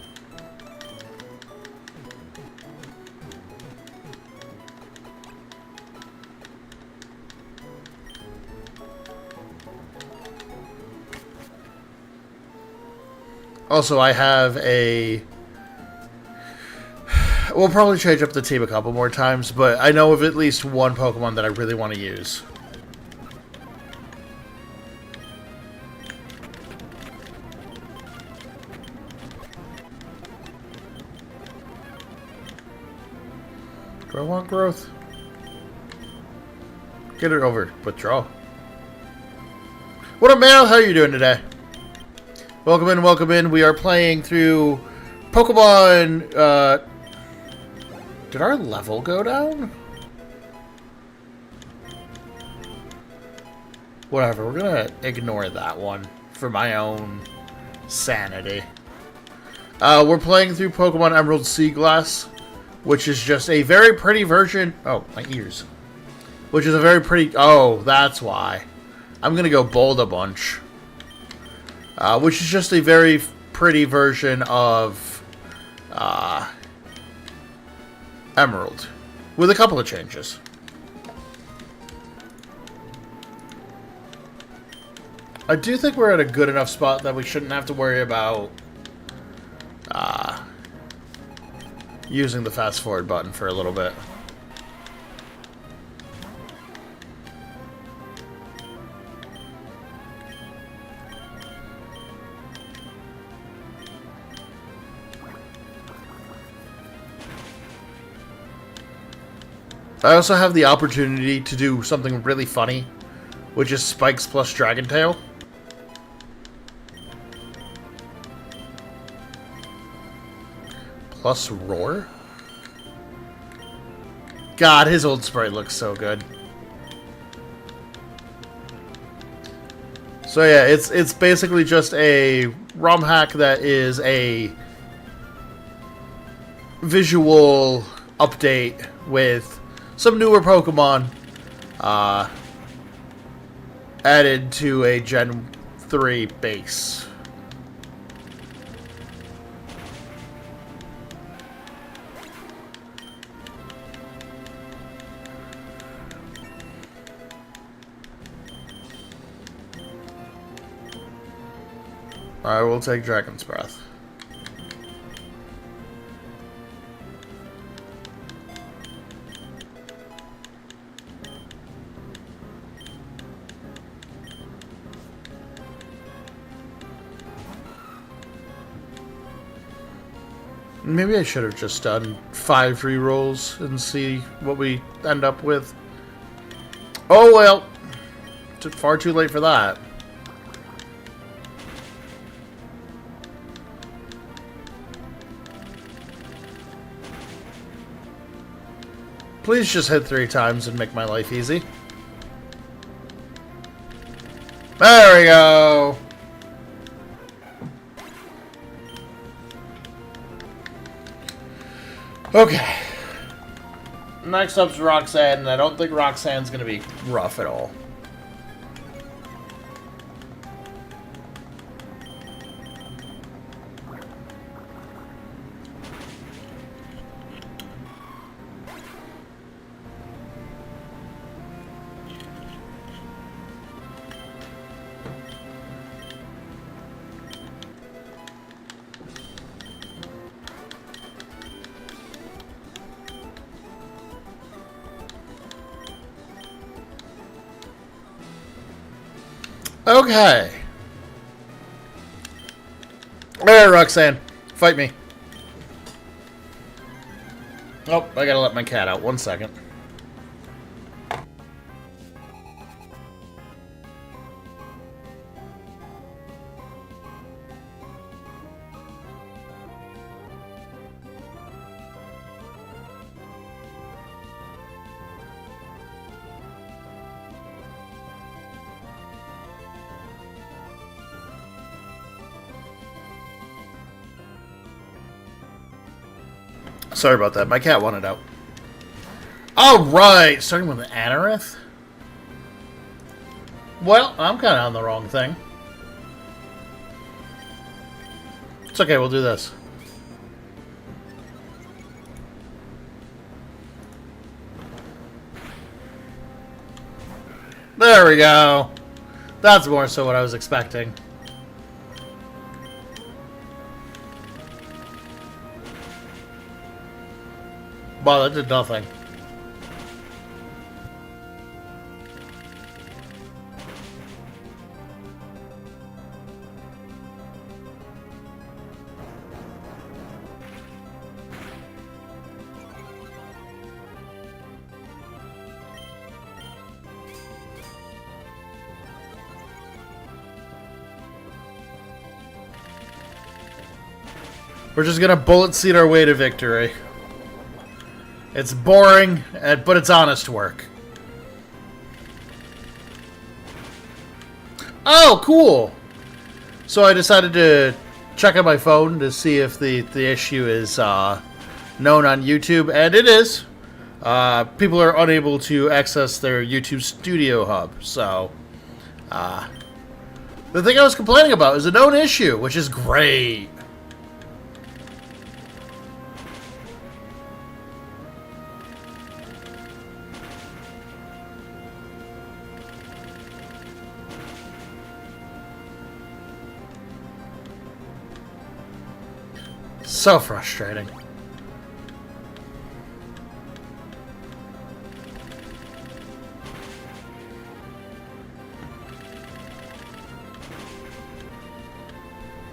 Also, I have a... We'll probably change up the team a couple more times, but I know of at least one Pokemon that I really want to use. Do I want growth? Get it over. Withdraw. What up, man? How are you doing today? Welcome in, welcome in. We are playing through Pokemon, did our level go down? Whatever, we're gonna ignore that one for my own sanity. We're playing through Pokemon Emerald Seaglass, which is just a very pretty version... Oh, my ears. Which is a very pretty... Oh, that's why. I'm gonna go bold a bunch. Which is just a very pretty version of Emerald, with a couple of changes. I do think we're at a good enough spot that we shouldn't have to worry about using the fast forward button for a little bit. I also have the opportunity to do something really funny, which is Spikes plus Dragon Tail. Plus Roar? God, his old sprite looks so good. So yeah, it's basically just a ROM hack that is a visual update with some newer Pokemon added to a Gen 3 base. I will take Dragon's Breath. Maybe I should have just done 5 rerolls and see what we end up with. Oh well, far too late for that. Please just hit 3 times and make my life easy. There we go. Okay. Next up's Roxanne, and I don't think Roxanne's gonna be rough at all. Okay. Alright, Roxanne. Fight me. Oh, I gotta let my cat out. 1 second. Sorry about that. My cat wanted out. Alright, starting with an Anorith. Well, I'm kind of on the wrong thing. It's okay, we'll do this. There we go. That's more so what I was expecting. Wow, that did nothing. We're just gonna bullet seed our way to victory. It's boring, but it's honest work. Oh, cool! So I decided to check on my phone to see if the issue is known on YouTube, and it is. People are unable to access their YouTube Studio Hub, so the thing I was complaining about is a known issue, which is great. So frustrating.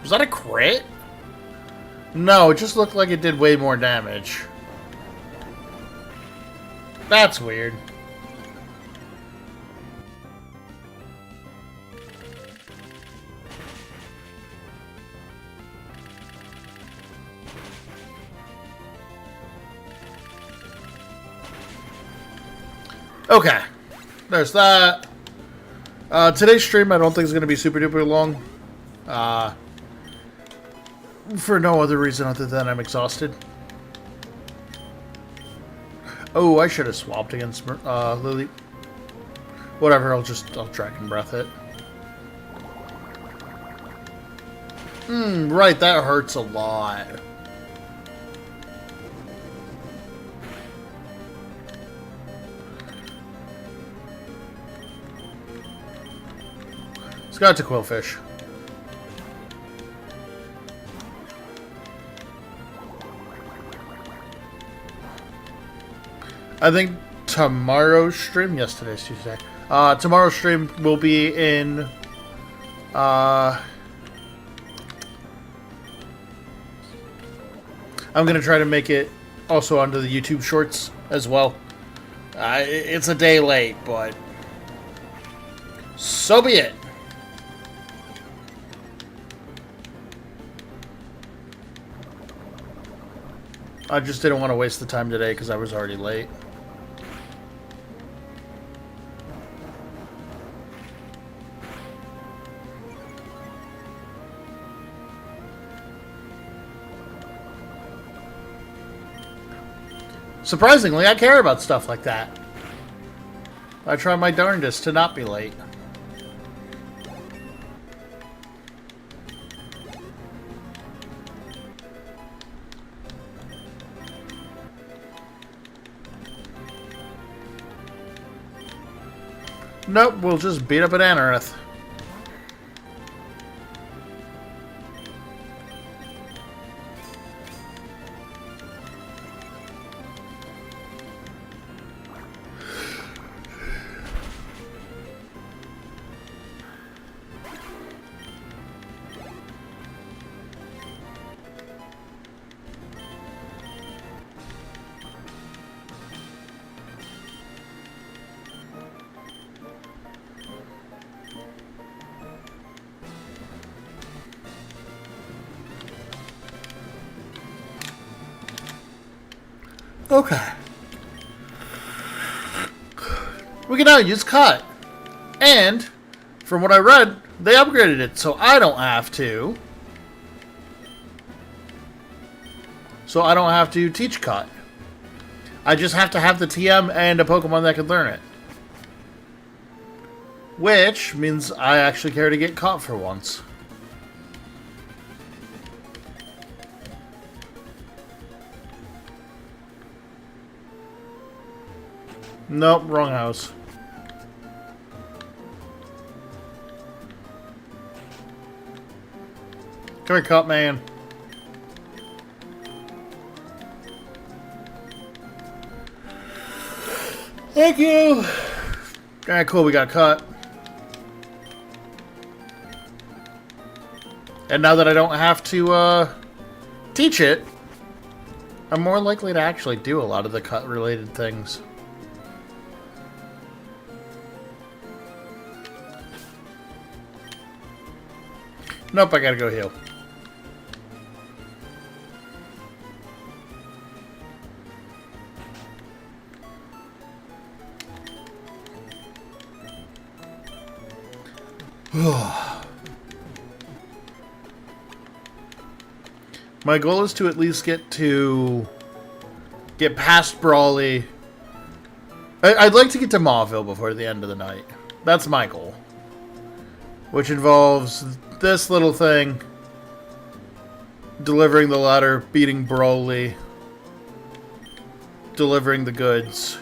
Was that a crit? No, it just looked like it did way more damage. That's weird. Okay, there's that. Today's stream I don't think is going to be super duper long. For no other reason other than I'm exhausted. Oh, I should have swapped against Lily. Whatever, I'll Dragon Breath it. Right, that hurts a lot. Let's go to Quillfish. I think tomorrow's stream, yes, today's Tuesday. Tomorrow's stream will be in, I'm going to try to make it also onto the YouTube Shorts as well. It's a day late, but so be it. I just didn't want to waste the time today because I was already late. Surprisingly, I care about stuff like that. I try my darndest to not be late. Nope, we'll just beat up an Anorith. Okay. We can now use cut. And, from what I read, they upgraded it, so I don't have to. So I don't have to teach cut. I just have to have the TM and a Pokemon that can learn it. Which means I actually care to get caught for once. Nope, wrong house. Come here, Cup Man. Thank you! Alright, cool, we got cut. And now that I don't have to, teach it, I'm more likely to actually do a lot of the cut-related things. Nope, I gotta go heal. My goal is to at least get past Brawley. I'd like to get to Mauville before the end of the night. That's my goal. Which involves this little thing, delivering the letter, beating Brawley, delivering the goods,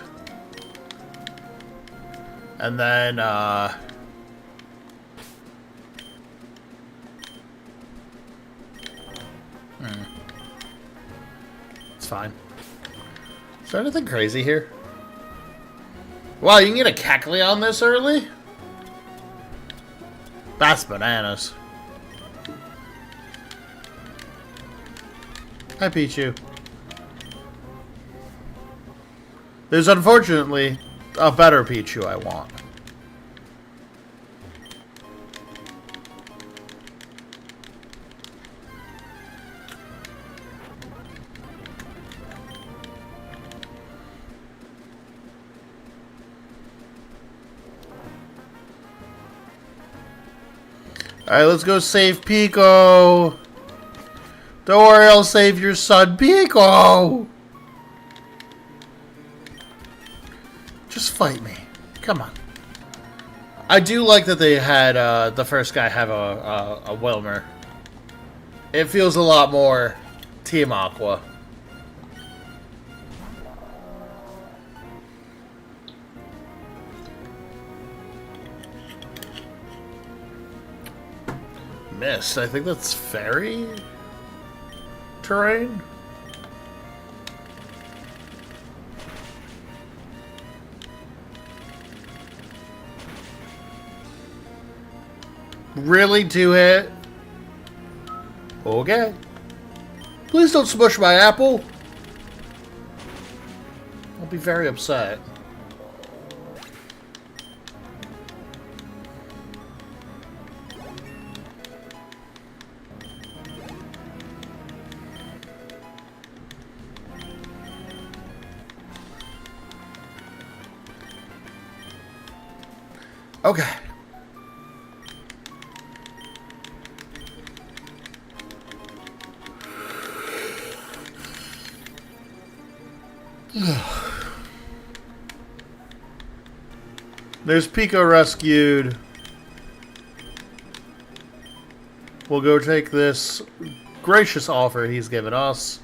and then, it's fine. Is there anything crazy here? Wow, you can get a Kecleon this early? That's bananas. Hi, Pichu. There's unfortunately a better Pichu I want. Alright, let's go save Pico. Don't worry, I'll save your son, Pico. Just fight me. Come on. I do like that they had the first guy have a Wilmer. It feels a lot more Team Aqua. Missed. I think that's fairy terrain. Really, 2-hit? Okay. Please don't smush my apple. I'll be very upset. Okay. There's Pico rescued. We'll go take this gracious offer he's given us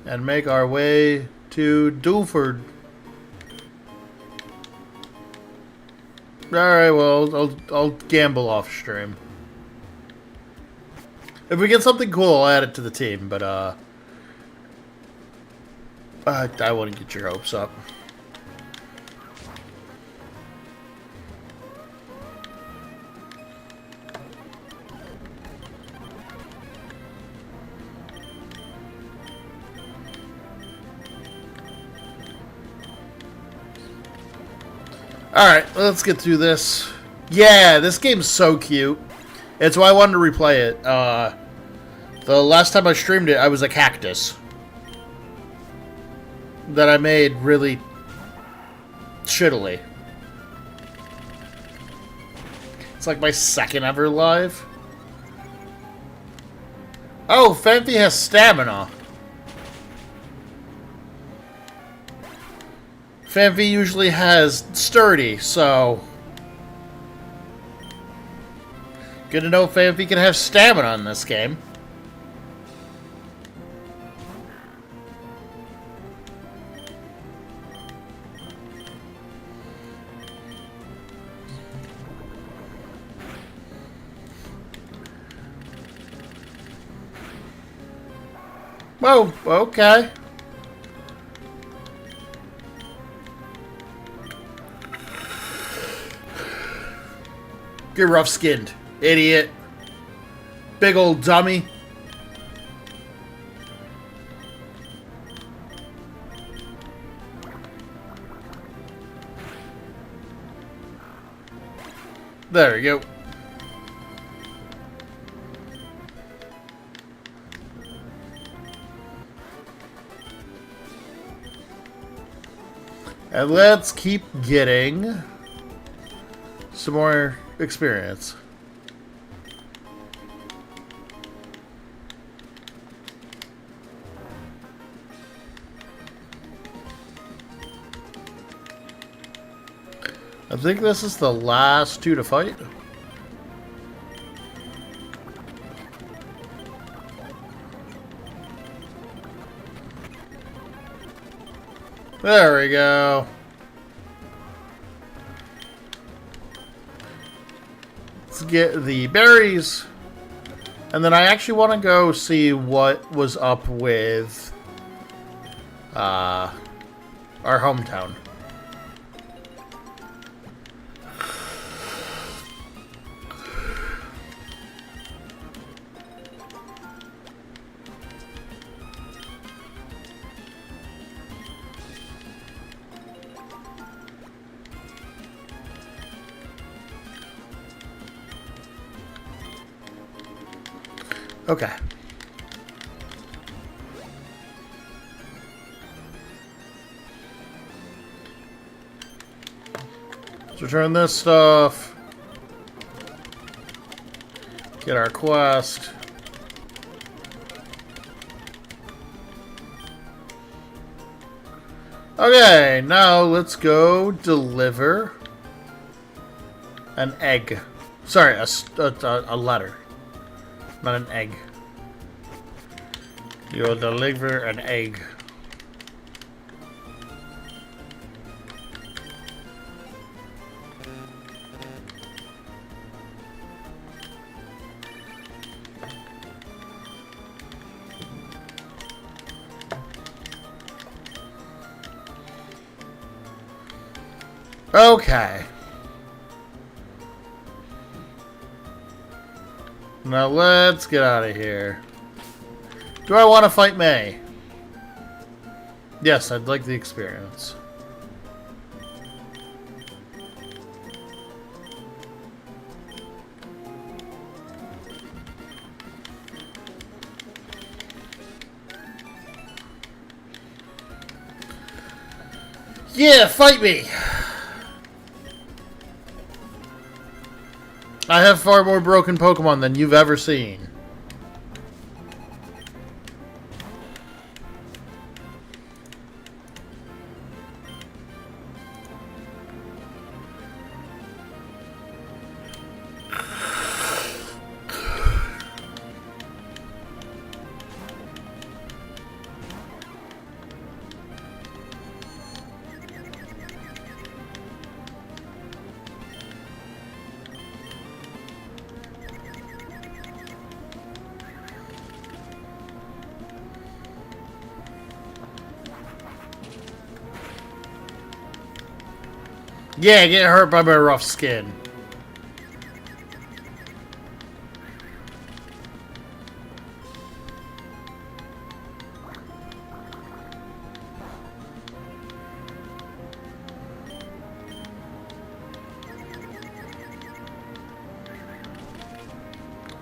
and make our way to Dulford. Alright, well, I'll gamble off stream. If we get something cool, I'll add it to the team, but, I wouldn't get your hopes up. Alright, let's get through this. Yeah, this game's so cute. It's why I wanted to replay it. The last time I streamed it, I was a cactus. That I made really shittily. It's like my second ever live. Oh, Fanfi has stamina. Fanfi usually has sturdy, so... Good to know Fanfi can have stamina in this game. Whoa, okay. You're rough-skinned, idiot. Big old dummy. There we go. And let's keep getting some more experience. I think this is the last two to fight. There we go. Let's get the berries. And then I actually want to go see what was up with our hometown. Okay. Let's return this stuff. Get our quest. Okay, now let's go deliver an egg. Sorry, a letter. Not an egg. You'll deliver an egg. Okay. Now let's get out of here. Do I want to fight May? Yes, I'd like the experience. Yeah, fight me! I have far more broken Pokemon than you've ever seen. Yeah, get hurt by my rough skin.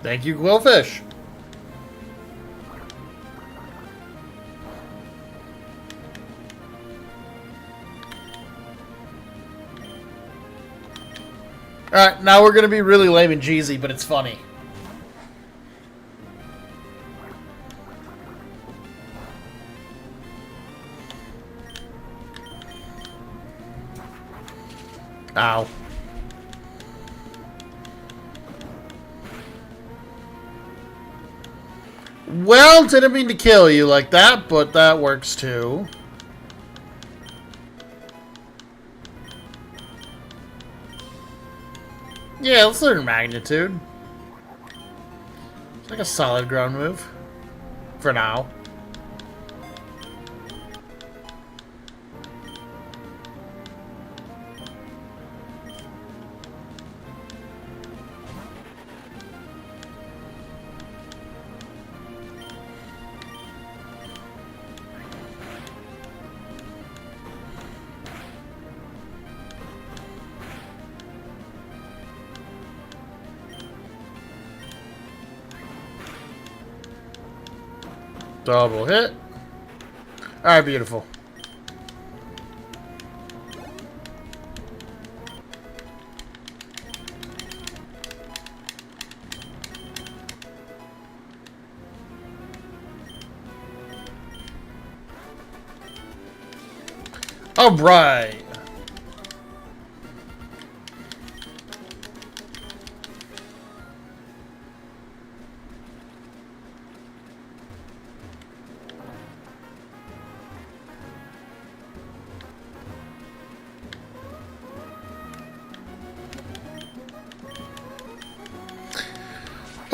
Thank you, Quillfish. Alright, now we're gonna be really lame and cheesy, but it's funny. Ow. Well, didn't mean to kill you like that, but that works too. Yeah, let's learn magnitude. It's like a solid ground move. For now. Double hit. Alright, beautiful. Alright.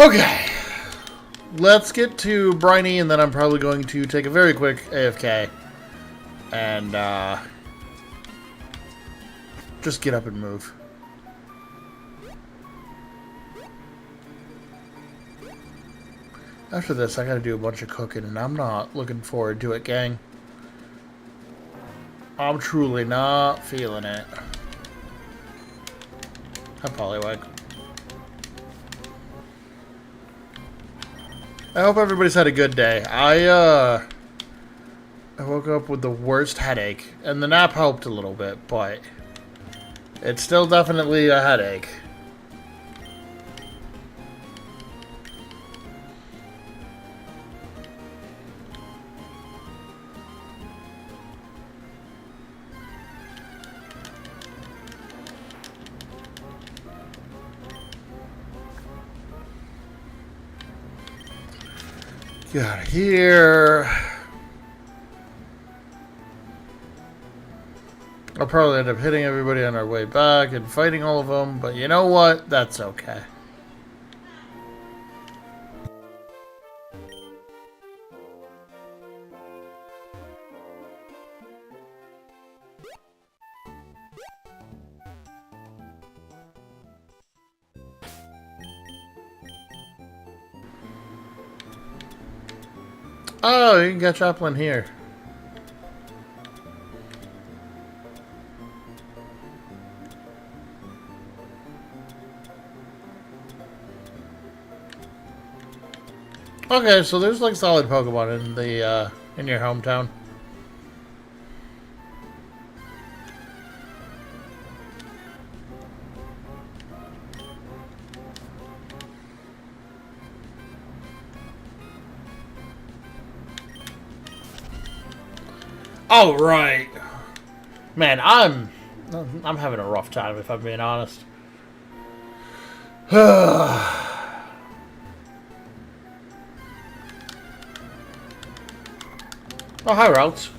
Okay. Let's get to Briny, and then I'm probably going to take a very quick AFK. And, just get up and move. After this, I gotta do a bunch of cooking, and I'm not looking forward to it, gang. I'm truly not feeling it. Hi, Poliwag. I hope everybody's had a good day. I woke up with the worst headache, and the nap helped a little bit, but it's still definitely a headache. Get out of here. I'll probably end up hitting everybody on our way back and fighting all of them, but you know what? That's okay. Oh, you can get Chaplin here. Okay, so there's like solid Pokemon in the in your hometown. Oh right, man, I'm having a rough time if I'm being honest. Oh, hi, Routes.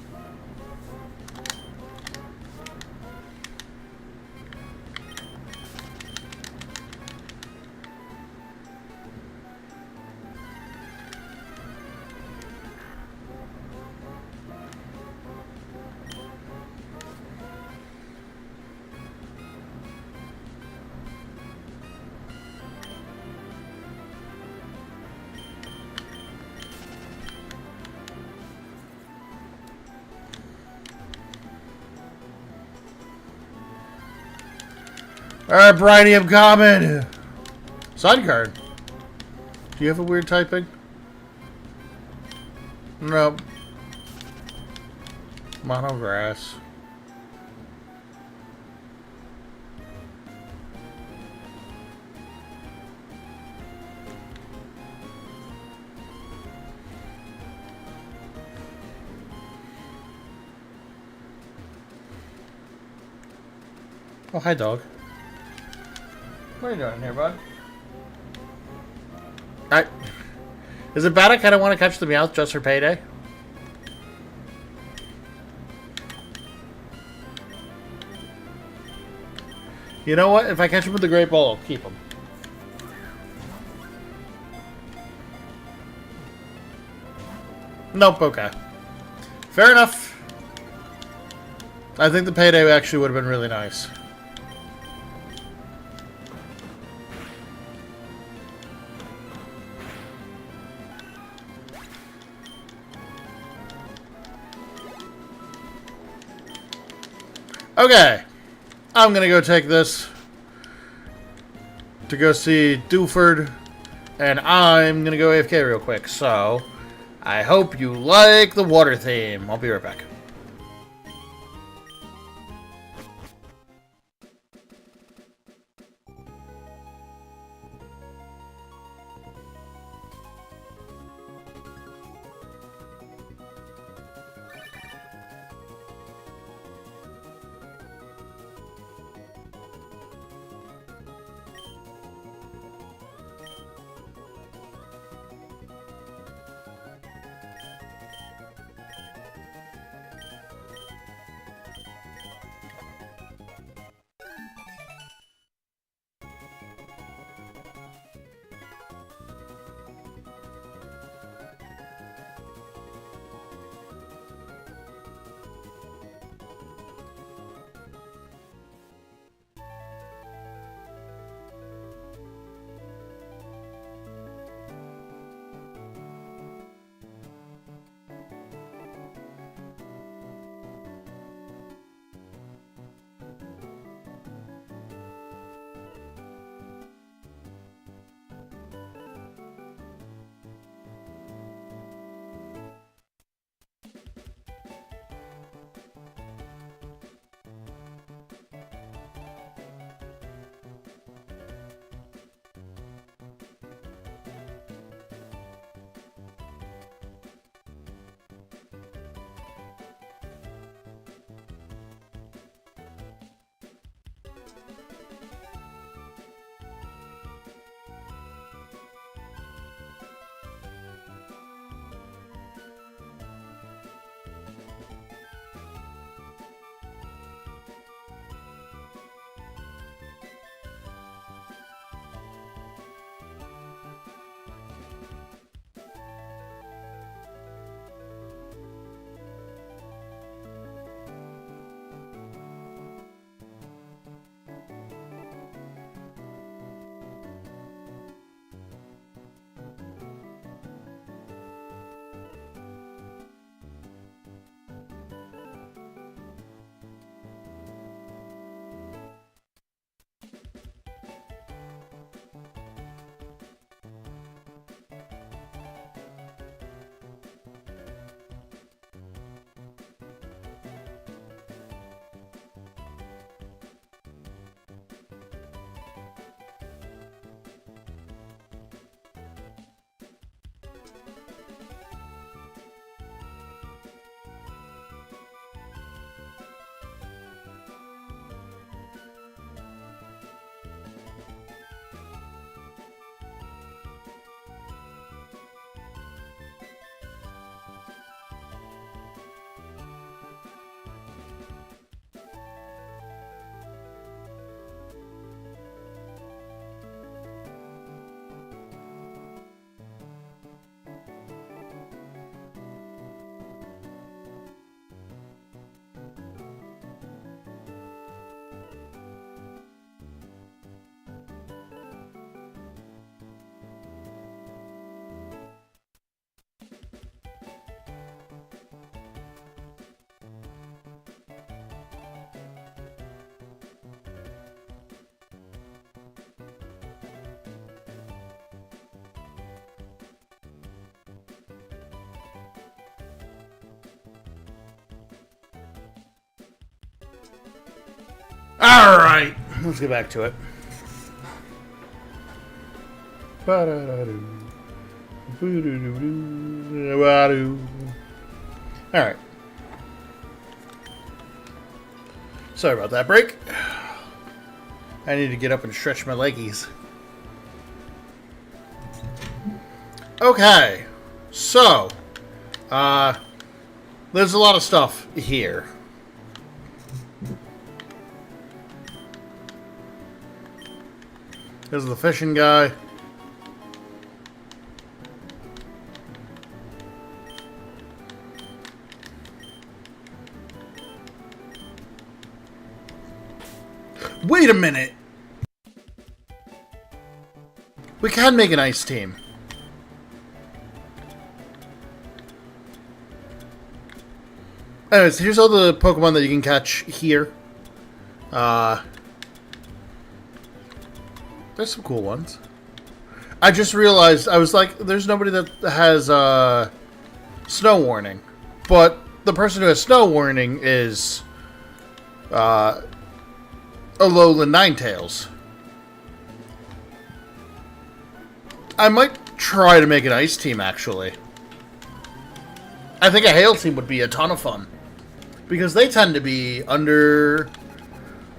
Alright, Bridie, I'm coming. Side card. Do you have a weird typing? Nope. Monograss. Oh, hi, dog. What are you doing here, bud? Is it bad I kind of want to catch the Meowth just for payday? You know what? If I catch him with the Great Ball, I'll keep him. Nope, okay. Fair enough. I think the payday actually would have been really nice. Okay. I'm gonna go take this to go see Dewford, and I'm gonna go AFK real quick, so I hope you like the water theme. I'll be right back. Alright, let's get back to it. Alright. Sorry about that break. I need to get up and stretch my leggies. Okay. So, there's a lot of stuff here. There's the fishing guy. Wait a minute! We can make an ice team. Anyways, here's all the Pokemon that you can catch here. There's some cool ones. I just realized, I was like, there's nobody that has snow warning. But the person who has snow warning is Alolan Ninetales. I might try to make an ice team, actually. I think a hail team would be a ton of fun. Because they tend to be under...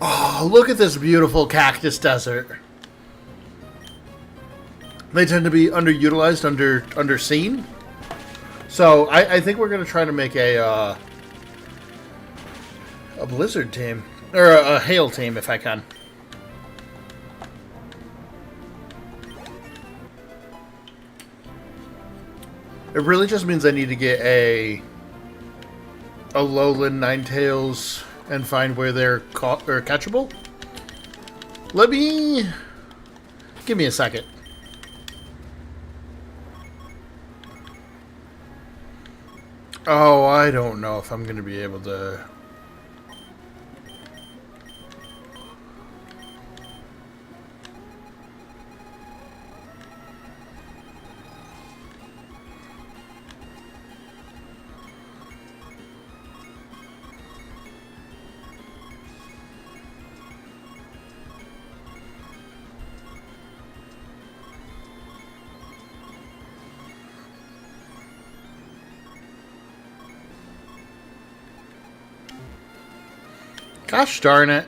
Oh, look at this beautiful cactus desert. They tend to be underutilized, underseen. So I think we're going to try to make a blizzard team. Or a hail team, if I can. It really just means I need to get a Alolan Ninetales and find where they're caught or catchable. Give me a second. Oh, I don't know if I'm going to be able to... Gosh darn it.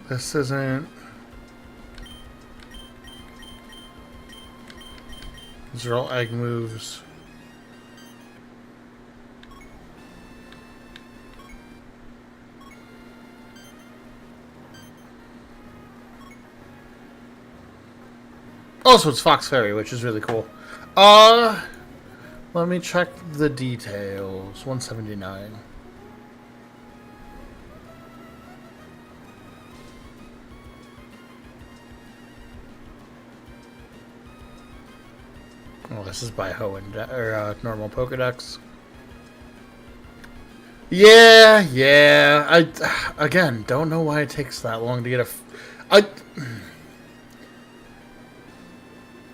This isn't... These are all egg moves. Also, it's Fox Fairy, which is really cool. Let me check the details. 179. Oh, this is by normal Pokedex. Yeah. I, again, don't know why it takes that long to get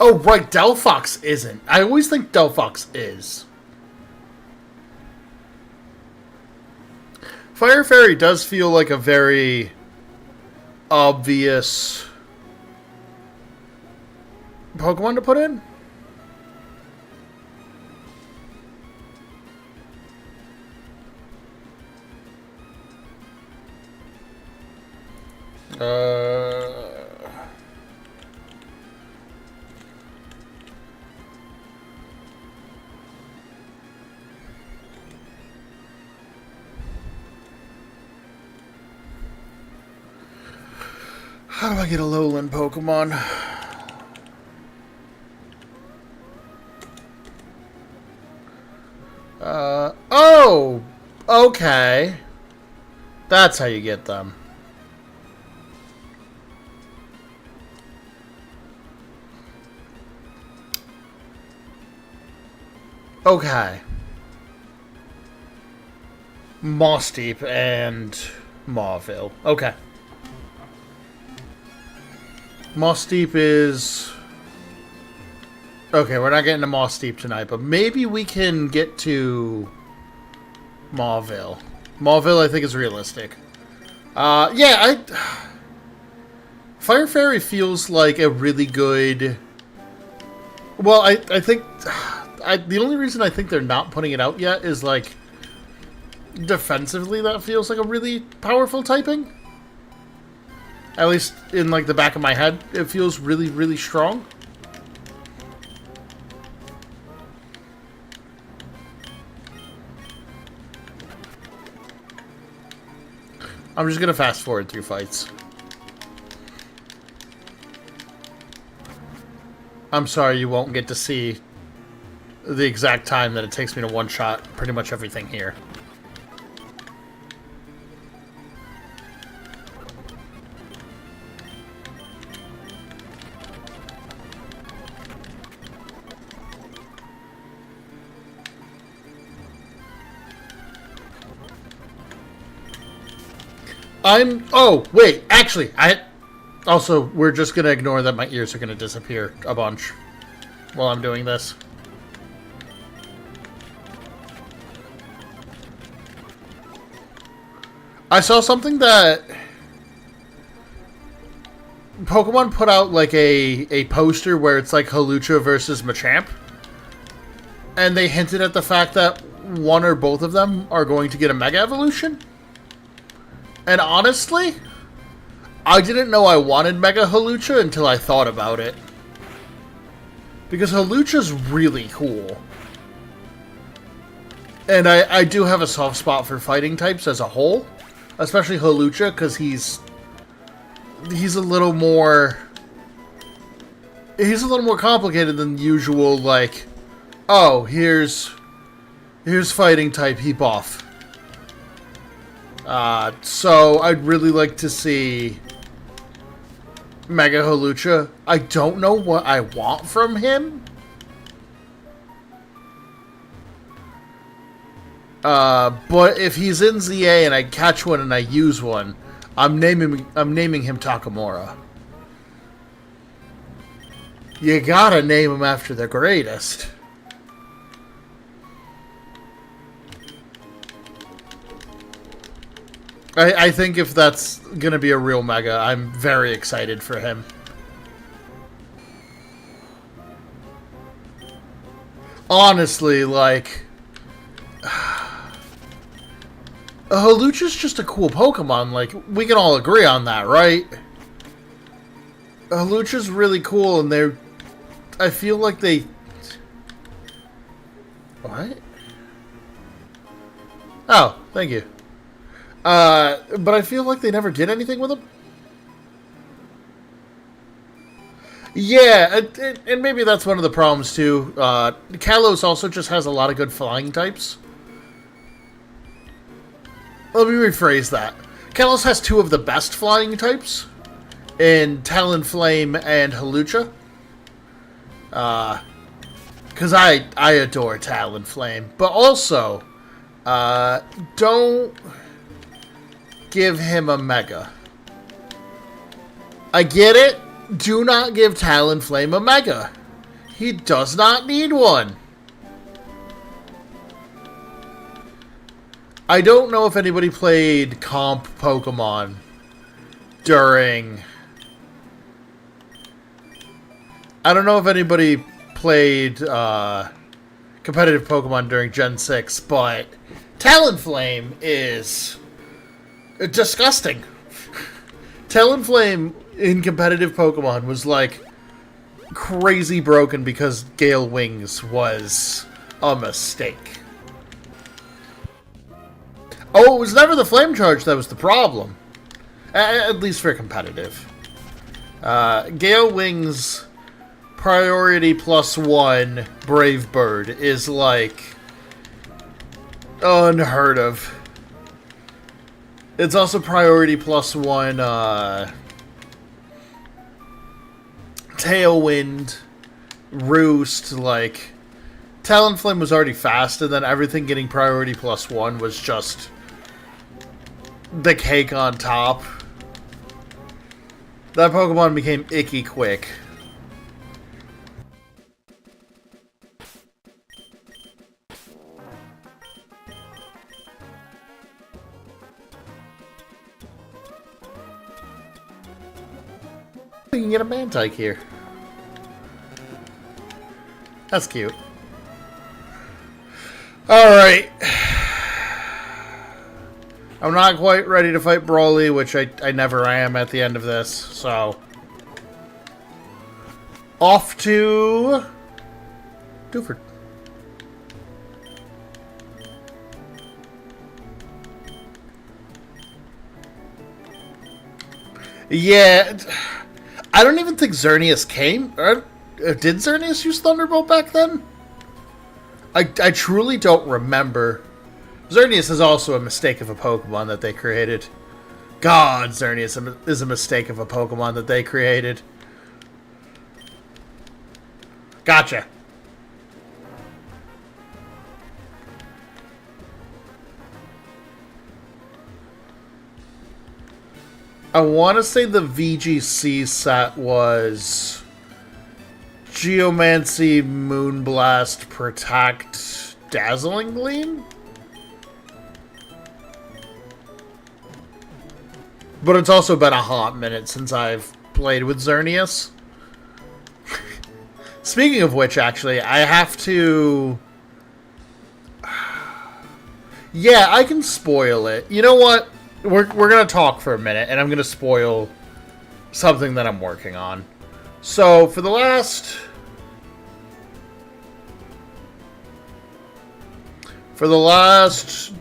Oh, right, Delphox isn't. I always think Delphox is. Fire Fairy does feel like a very obvious Pokemon to put in. How do I get a lowland Pokemon? Oh! Okay. That's how you get them. Okay. Moss Deep and Mauville. Okay. Moss Deep is... Okay, we're not getting to Moss Deep tonight, but maybe we can get to Mauville. Mauville, I think, is realistic. Yeah, Fire Fairy feels like a really good... Well, I think... the only reason I think they're not putting it out yet is, like... Defensively, that feels like a really powerful typing. At least in, like, the back of my head, it feels really, really strong. I'm just gonna fast forward through fights. I'm sorry you won't get to see the exact time that it takes me to one-shot pretty much everything here. Oh, wait, actually, also, we're just going to ignore that my ears are going to disappear a bunch while I'm doing this. I saw something that Pokemon put out, like, a poster where it's, like, Hawlucha versus Machamp. And they hinted at the fact that one or both of them are going to get a Mega Evolution. And honestly, I didn't know I wanted Mega Hawlucha until I thought about it. Because Hawlucha's really cool. And I do have a soft spot for fighting types as a whole. Especially Hawlucha, because he's a little more... He's a little more complicated than the usual, like... Oh, here's fighting type, heap off. So I'd really like to see Mega Hawlucha. I don't know what I want from him. But if he's in ZA and I catch one and I use one, I'm naming him Takamura. You gotta name him after the greatest. I think if that's gonna be a real Mega, I'm very excited for him. Honestly, like... Hawlucha's just a cool Pokemon, like, we can all agree on that, right? Hawlucha's really cool, and they're... I feel like they... What? Oh, thank you. But I feel like they never did anything with him. Yeah, and maybe that's one of the problems, too. Kalos also just has a lot of good flying types. Let me rephrase that. Kalos has two of the best flying types in Talonflame and Hawlucha. Because I adore Talonflame. But also, don't give him a Mega. I get it. Do not give Talonflame a Mega. He does not need one. I don't know if anybody played comp Pokemon during... I don't know if anybody played competitive Pokemon during Gen 6, but Talonflame is disgusting. Talonflame in competitive Pokemon was like crazy broken because Gale Wings was a mistake. Oh, it was never the Flame Charge that was the problem. At least for competitive. Gale Wings priority +1 Brave Bird is like unheard of. It's also priority +1 Tailwind, Roost, like Talonflame was already fast, and then everything getting priority +1 was just the cake on top. That Pokemon became icky quick. You can get a Mantike here. That's cute. Alright. I'm not quite ready to fight Brawly, which I never am at the end of this, so... Off to... Dewford. Yeah... I don't even think Xerneas came. Did Xerneas use Thunderbolt back then? I truly don't remember. Xerneas is also a mistake of a Pokemon that they created. God, Xerneas is a mistake of a Pokemon that they created. Gotcha. I want to say the VGC set was Geomancy, Moonblast, Protect, Dazzling Gleam? But it's also been a hot minute since I've played with Xerneas. Speaking of which, actually, I have to... Yeah, I can spoil it. You know what? We're going to talk for a minute, and I'm going to spoil something that I'm working on. So, for the last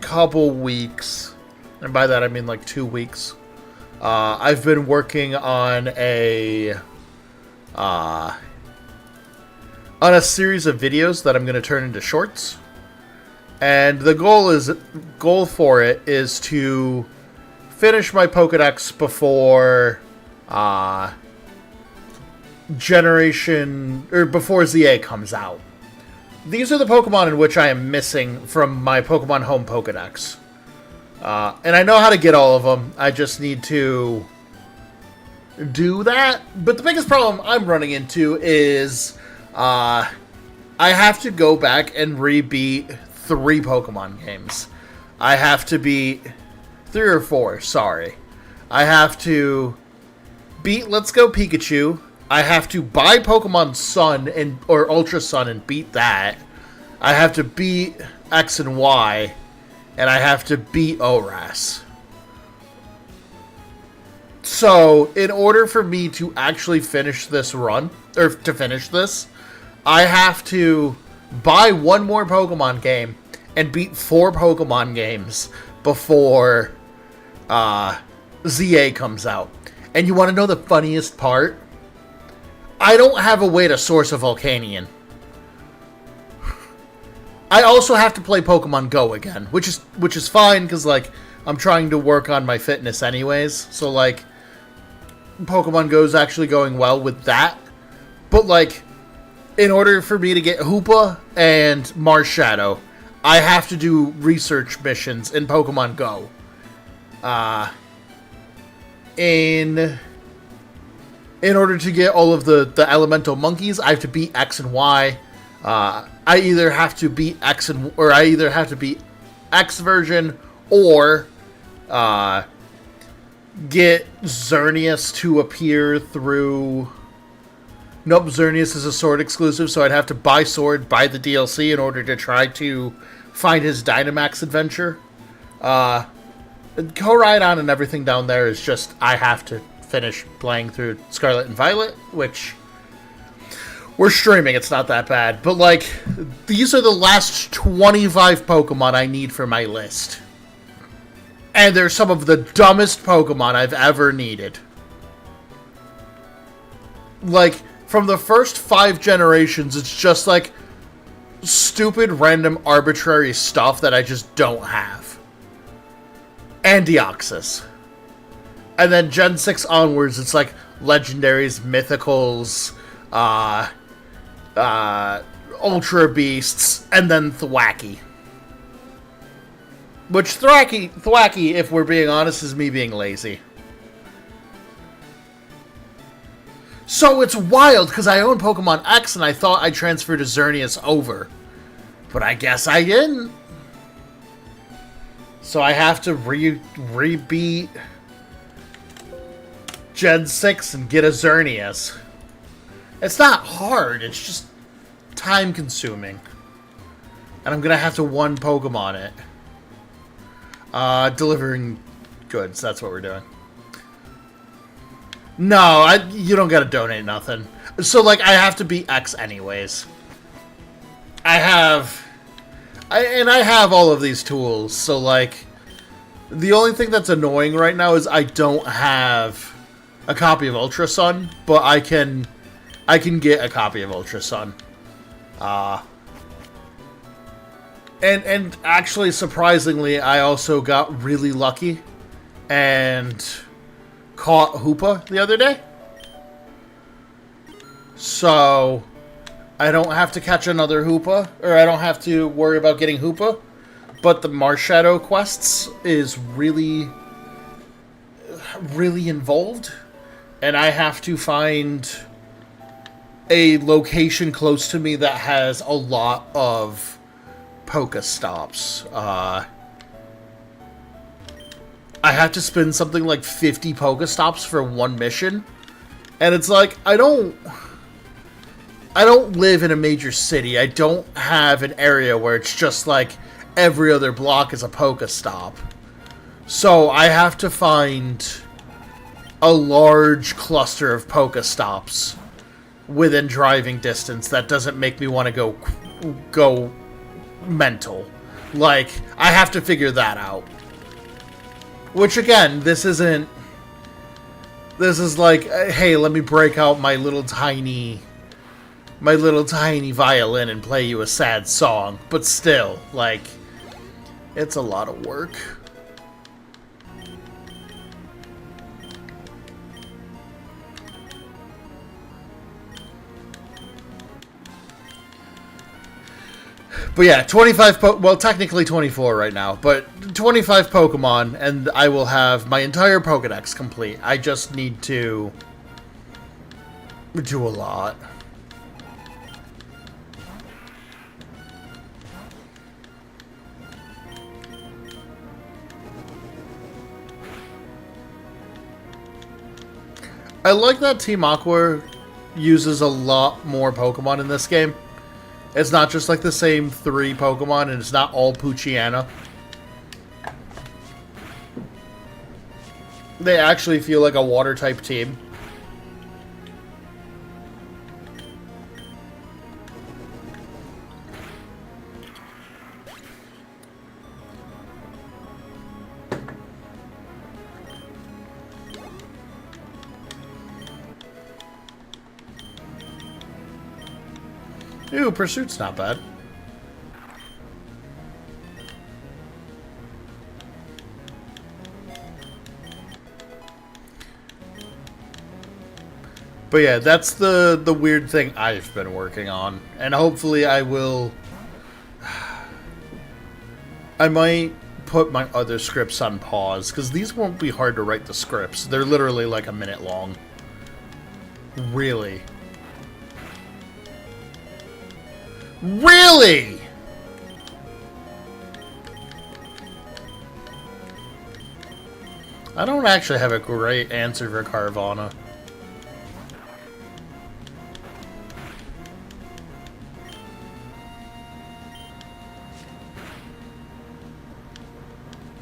couple weeks, and by that I mean like 2 weeks, I've been working on a series of videos that I'm going to turn into shorts. And the goal for it is to finish my Pokedex before before ZA comes out. These are the Pokemon in which I am missing from my Pokemon Home Pokedex. And I know how to get all of them. I just need to do that. But the biggest problem I'm running into is I have to go back and re-beat 3 Pokemon games. I have to beat 3 or 4, sorry. I have to beat Let's Go Pikachu. I have to buy Pokemon Sun or Ultra Sun and beat that. I have to beat X and Y. And I have to beat ORAS. So, in order for me to actually finish this run, or to finish this, I have to buy 1 more Pokemon game and beat 4 Pokemon games before ZA comes out. And you want to know the funniest part? I don't have a way to source a Volcanion. I also have to play Pokemon Go again, which is fine because like I'm trying to work on my fitness anyways. So like Pokemon Go is actually going well with that. But like in order for me to get Hoopa and Marshadow, I have to do research missions in Pokemon Go. In order to get all of the elemental monkeys, I have to beat X and Y. I either have to beat X version or get Xerneas to appear through. Nope, Xerneas is a Sword exclusive, so I'd have to buy Sword, buy the DLC in order to try to find his Dynamax adventure. Koraidon and everything down there is just I have to finish playing through Scarlet and Violet, which we're streaming, it's not that bad. But like, these are the last 25 Pokemon I need for my list. And they're some of the dumbest Pokemon I've ever needed. Like, from the first 5 generations, it's just like stupid, random, arbitrary stuff that I just don't have. And Deoxys. And then Gen 6 onwards, it's like legendaries, mythicals, Ultra Beasts, and then Thwacky. Which Thwacky, if we're being honest, is me being lazy. So it's wild, because I own Pokemon X, and I thought I transferred to Xerneas over. But I guess I didn't. So I have to rebeat Gen 6 and get a Xerneas. It's not hard, it's just time-consuming. And I'm gonna have to one Pokemon it. Delivering goods, that's what we're doing. No, you don't gotta donate nothing. So, like, I have to beat X anyways. I have all of these tools, so, like, the only thing that's annoying right now is I don't have a copy of Ultra Sun, but I can get a copy of Ultra Sun. And actually, surprisingly, I also got really lucky and caught Hoopa the other day. So I don't have to catch another Hoopa, or I don't have to worry about getting Hoopa. But the Marshadow quests is really, really involved. And I have to find a location close to me that has a lot of Pokestops. I have to spend something like 50 Pokestops for one mission. And it's like, I don't live in a major city. I don't have an area where it's just like every other block is a Pokestop. So I have to find a large cluster of Pokestops within driving distance that doesn't make me want to go mental. Like, I have to figure that out. Which, again, this is like, hey, let me break out my little tiny violin and play you a sad song. But still, like, it's a lot of work. But yeah, 25 well, technically 24 right now, but 25 Pokemon, and I will have my entire Pokedex complete. I just need to do a lot. I like that Team Aqua uses a lot more Pokemon in this game. It's not just like the same 3 Pokemon, and it's not all Poochyena. They actually feel like a water-type team. Ooh, Pursuit's not bad. But yeah, that's the weird thing I've been working on. And hopefully I will... I might put my other scripts on pause, because these won't be hard to write the scripts. They're literally like a minute long. Really? Really? I don't actually have a great answer for Carvana.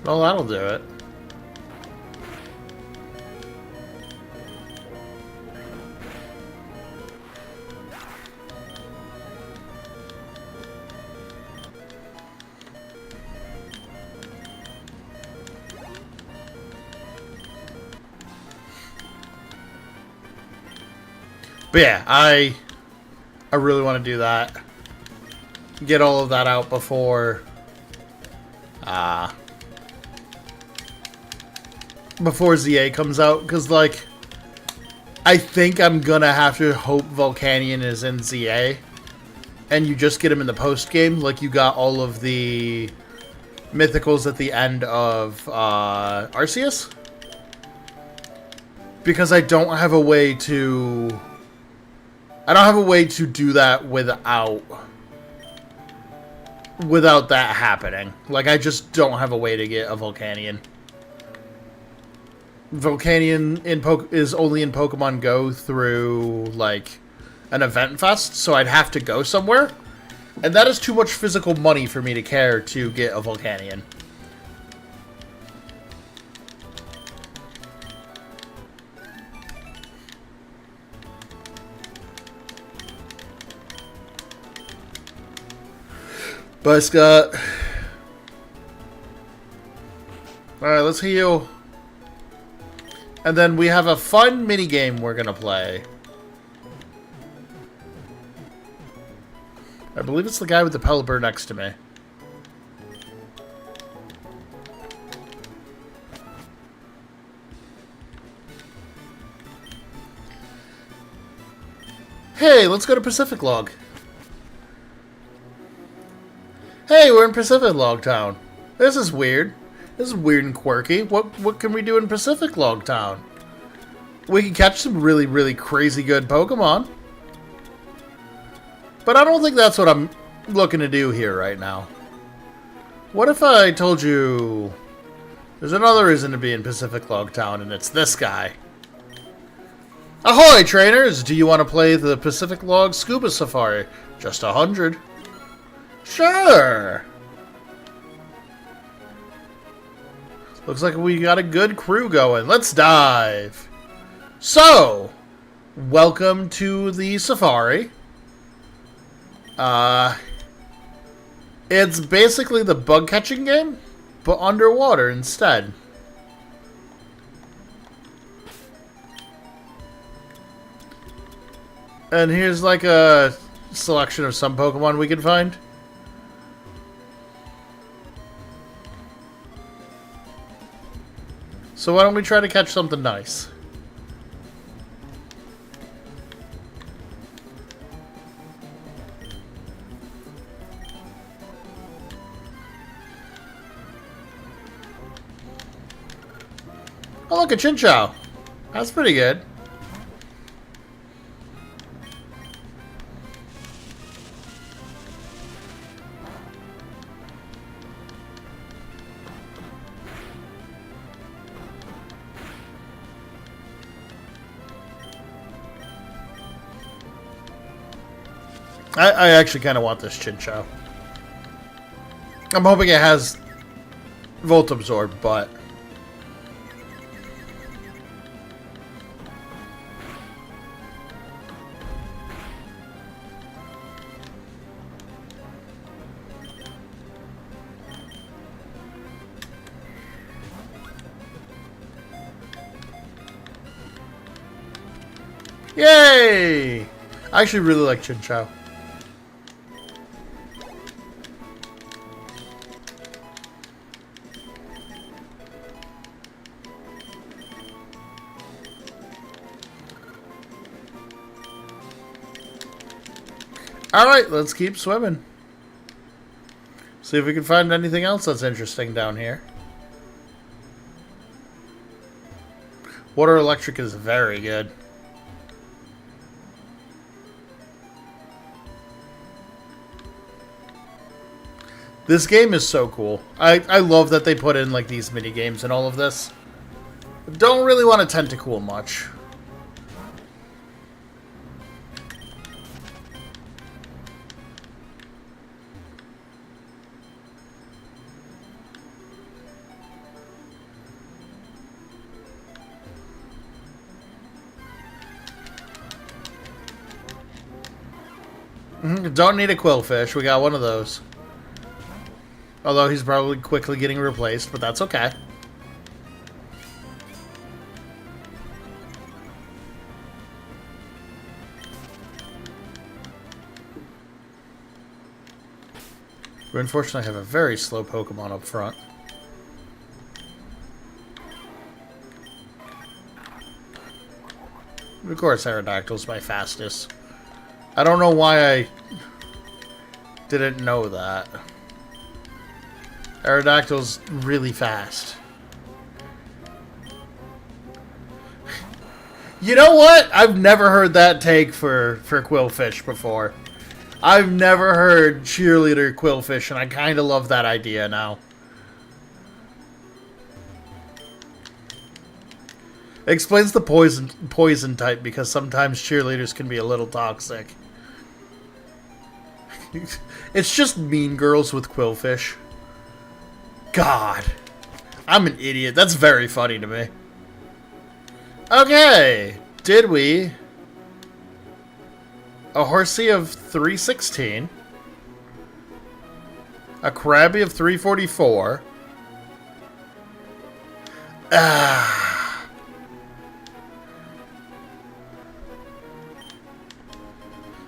Well, that'll do it. But yeah, I really want to do that. Get all of that out before ZA comes out, because like I think I'm gonna have to hope Volcanion is in ZA and you just get them in the post game, like you got all of the mythicals at the end of Arceus. Because I don't have a way to do that without that happening. Like, I just don't have a way to get a Volcanion. Volcanion is only in Pokemon Go through, like, an event fest, so I'd have to go somewhere. And that is too much physical money for me to care to get a Volcanion. Bye, Scott. Alright, let's heal. And then we have a fun mini-game we're gonna play. I believe it's the guy with the Pelipper next to me. Hey, let's go to Pacific Log. Hey, we're in Pacific Log Town. This is weird. This is weird and quirky. What can we do in Pacific Log Town? We can catch some really, really crazy good Pokemon. But I don't think that's what I'm looking to do here right now. What if I told you there's another reason to be in Pacific Log Town, and it's this guy. Ahoy, trainers! Do you want to play the Pacific Log Scuba Safari? Just 100. Sure! Looks like we got a good crew going. Let's dive! So, welcome to the Safari. It's basically the bug catching game, but underwater instead. And here's like a selection of some Pokemon we can find. So why don't we try to catch something nice? Oh, look, a Chinchou. That's pretty good. I actually kind of want this Chinchou. I'm hoping it has Volt Absorb, but... Yay! I actually really like Chinchou. Alright, let's keep swimming. See if we can find anything else that's interesting down here. Water Electric is very good. This game is so cool. I love that they put in like these mini games and all of this. Don't really want to Tentacool much. Don't need a Quillfish. We got one of those. Although he's probably quickly getting replaced, but that's okay. We unfortunately have a very slow Pokemon up front. Of course, Aerodactyl's my fastest. I don't know why Didn't know that. Aerodactyl's really fast. You know what? I've never heard that take for Quillfish before. I've never heard cheerleader Quillfish, and I kind of love that idea now. It explains the poison type, because sometimes cheerleaders can be a little toxic. It's just mean girls with Quillfish. God. I'm an idiot. That's very funny to me. Okay. Did we? A horsey of 316. A crabby of 344. Ah.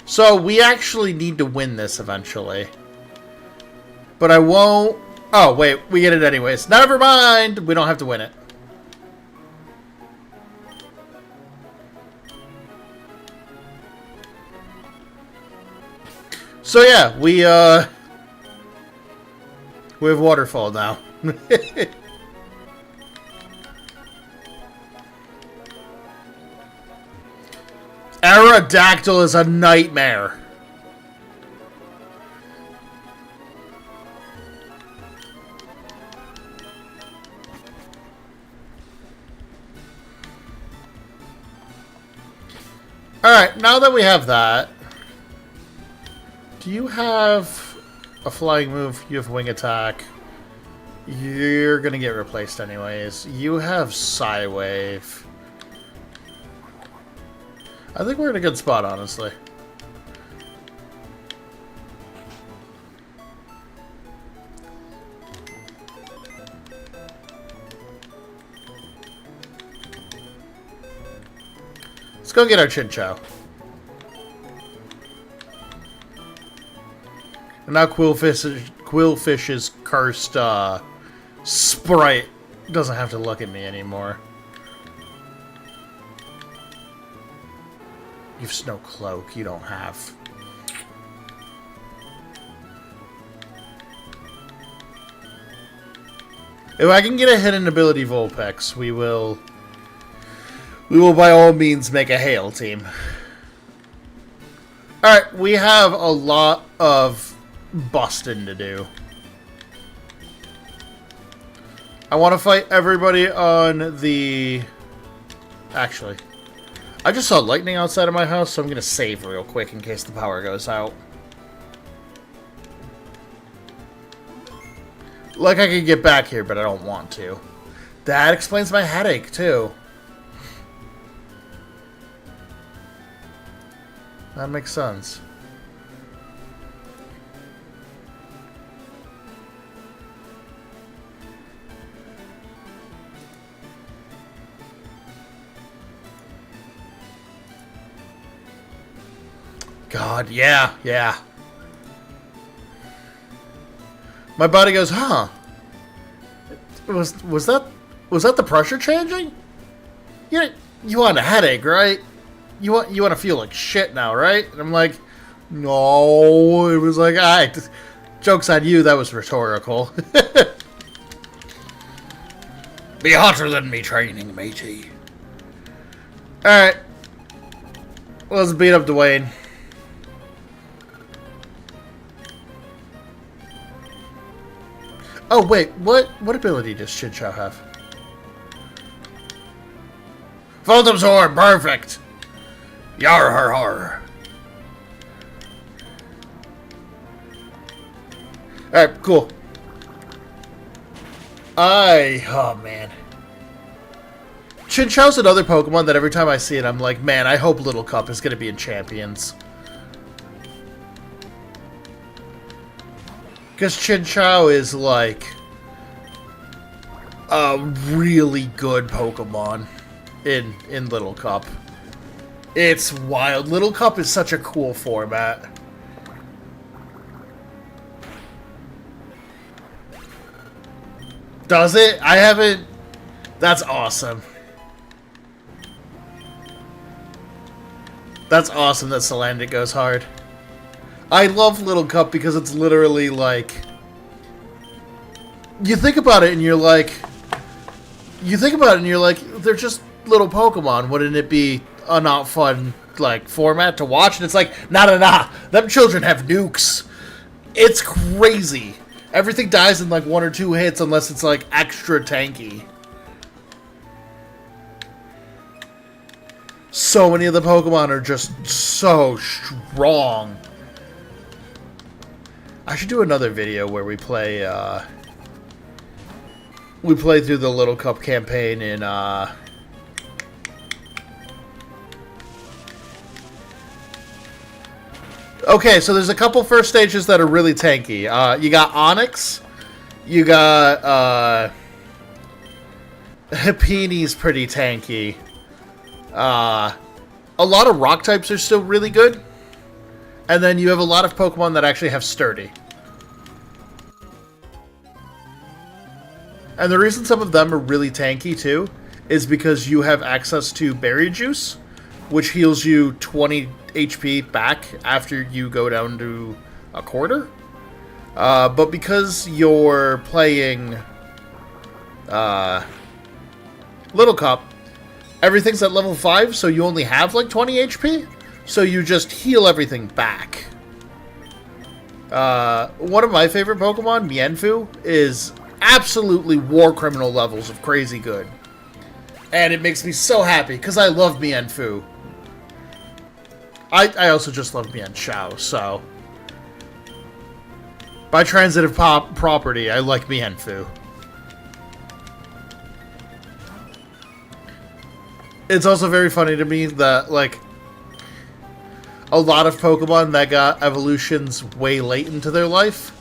So we actually need to win this eventually. But I won't... Oh, wait. We get it anyways. Never mind. We don't have to win it. So yeah, we have waterfall now. Aerodactyl is a nightmare. Alright, now that we have that, do you have a flying move? You have wing attack. You're gonna get replaced anyways. You have Psywave. I think we're in a good spot, honestly. Let's go get our Chinchou. And now Quillfish's cursed sprite doesn't have to look at me anymore. You have Snow Cloak. You don't have. If I can get a hidden ability Vulpix, we will by all means make a Hail team. Alright, we have a lot of busting to do. I want to fight everybody on the... Actually, I just saw lightning outside of my house, so I'm going to save real quick in case the power goes out. Like I could get back here, but I don't want to. That explains my headache, too. That makes sense. God, yeah. My body goes, huh? Was that the pressure changing? You want a headache, right? You want to feel like shit now, right? And I'm like, no. It was like, alright. Joke's on you. That was rhetorical. Be hotter than me training, matey. Alright. Let's beat up Dwayne. Oh, wait. What ability does Chinchou have? Phantom Sword. Perfect. Yar har har. Alright, cool. Oh man. Chinchou's another Pokemon that every time I see it, I'm like, man, I hope Little Cup is gonna be in Champions. Because Chinchou is like a really good Pokemon in Little Cup. It's wild. Little Cup is such a cool format. Does it? I haven't... That's awesome. That's awesome that Salandit goes hard. I love Little Cup because it's literally like... You think about it and you're like... they're just little Pokemon. Wouldn't it be a not fun, like, format to watch? And it's like, nah. Them children have nukes. It's crazy. Everything dies in, like, 1 or 2 hits unless it's, like, extra tanky. So many of the Pokemon are just so strong. I should do another video where we play through the Little Cup campaign in Okay, so there's a couple first stages that are really tanky. You got Onyx, you got Hipini's pretty tanky. A lot of rock types are still really good. And then you have a lot of Pokemon that actually have Sturdy. And the reason some of them are really tanky, too, is because you have access to Berry Juice, which heals you 20 HP back after you go down to a quarter. But because you're playing Little Cup, everything's at level 5, so you only have like 20 HP. So you just heal everything back. One of my favorite Pokemon, Mienfoo, is absolutely war criminal levels of crazy good. And it makes me so happy, because I love Mienfoo. I also just love Mienshao, so... By transitive property, I like Mienfoo. It's also very funny to me that, like, a lot of Pokemon that got evolutions way late into their life.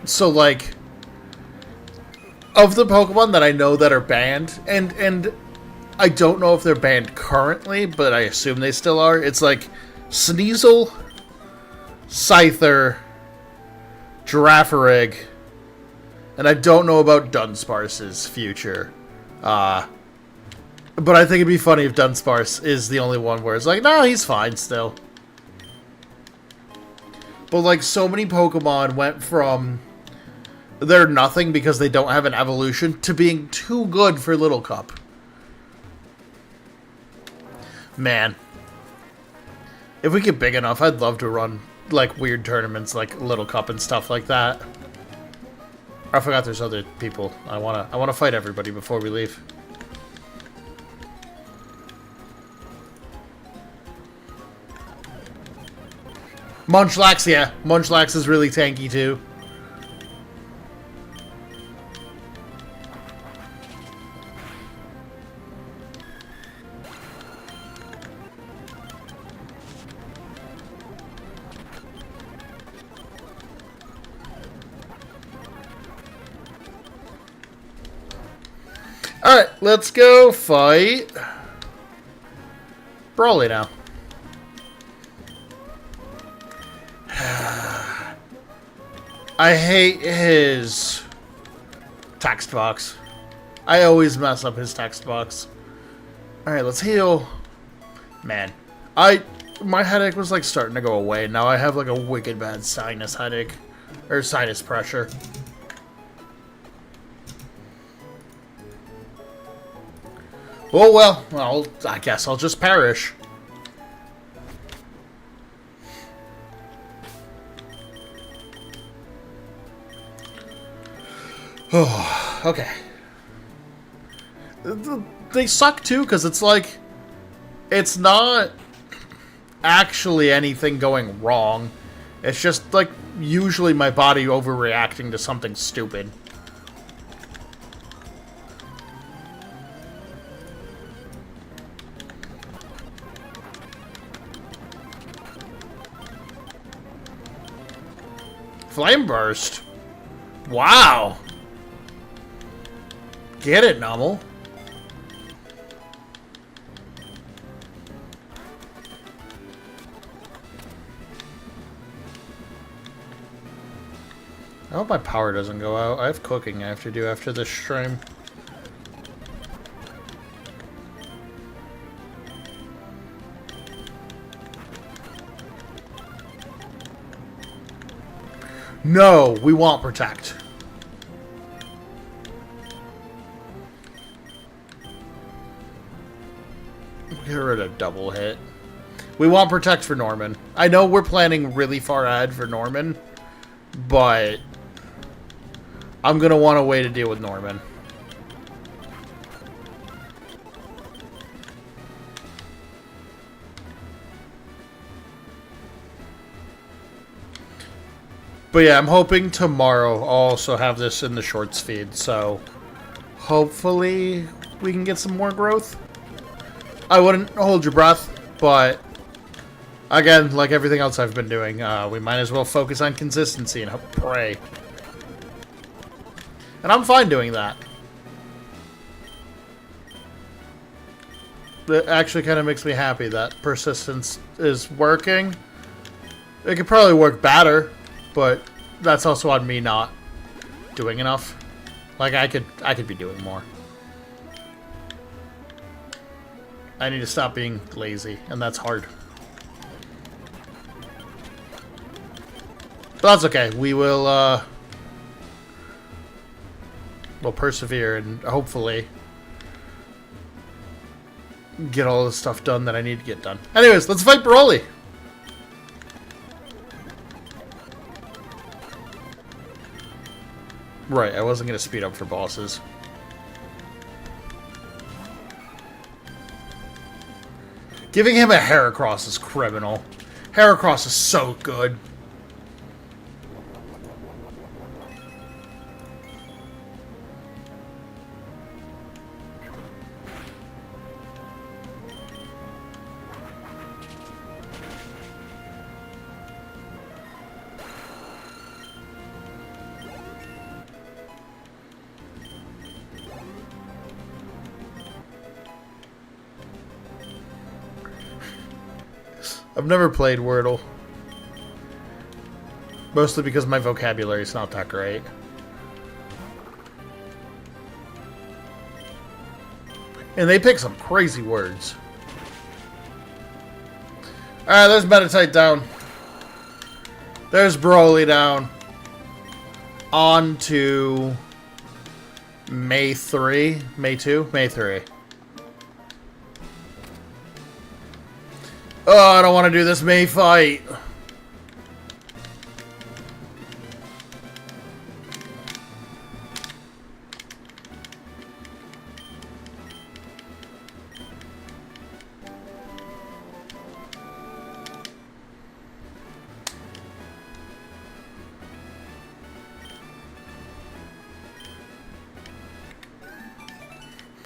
So, like, of the Pokemon that I know that are banned, and I don't know if they're banned currently, but I assume they still are. It's like Sneasel, Scyther, Girafarig, and I don't know about Dunsparce's future. But I think it'd be funny if Dunsparce is the only one where it's like, no, he's fine still. But, like, so many Pokemon went from they're nothing because they don't have an evolution to being too good for Little Cup. Man. If we get big enough, I'd love to run, like, weird tournaments like Little Cup and stuff like that. I forgot there's other people. I wanna fight everybody before we leave. Munchlax, yeah. Munchlax is really tanky, too. Alright, let's go fight Brawly now. I hate his text box. I always mess up his text box. Alright, let's heal. Man, my headache was like starting to go away. Now I have like a wicked bad sinus headache. Or sinus pressure. Oh well, I guess I'll just perish. Oh, okay. They suck too, because it's like, it's not actually anything going wrong. It's just like, usually my body overreacting to something stupid. Flame Burst? Wow! Get it, Nummel. I hope my power doesn't go out. I have cooking I have to do after this stream. No, we want protect. Get rid of double hit. We want protect for Norman. I know we're planning really far ahead for Norman, but I'm going to want a way to deal with Norman. But yeah, I'm hoping tomorrow I'll also have this in the shorts feed, so hopefully we can get some more growth. I wouldn't hold your breath, but again, like everything else I've been doing, we might as well focus on consistency and pray. And I'm fine doing that. It actually kind of makes me happy that persistence is working. It could probably work better, but that's also on me not doing enough. Like I could be doing more. I need to stop being lazy, and that's hard. But that's okay. We will we'll persevere and hopefully get all the stuff done that I need to get done. Anyways, let's fight Broly. Right, I wasn't going to speed up for bosses. Giving him a Heracross is criminal. Heracross is so good. I've never played Wordle. Mostly because my vocabulary is not that great. And they pick some crazy words. Alright, there's Meditite down. There's Broly down. On to May 3. May 2? May 3. Oh, I don't want to do this May fight.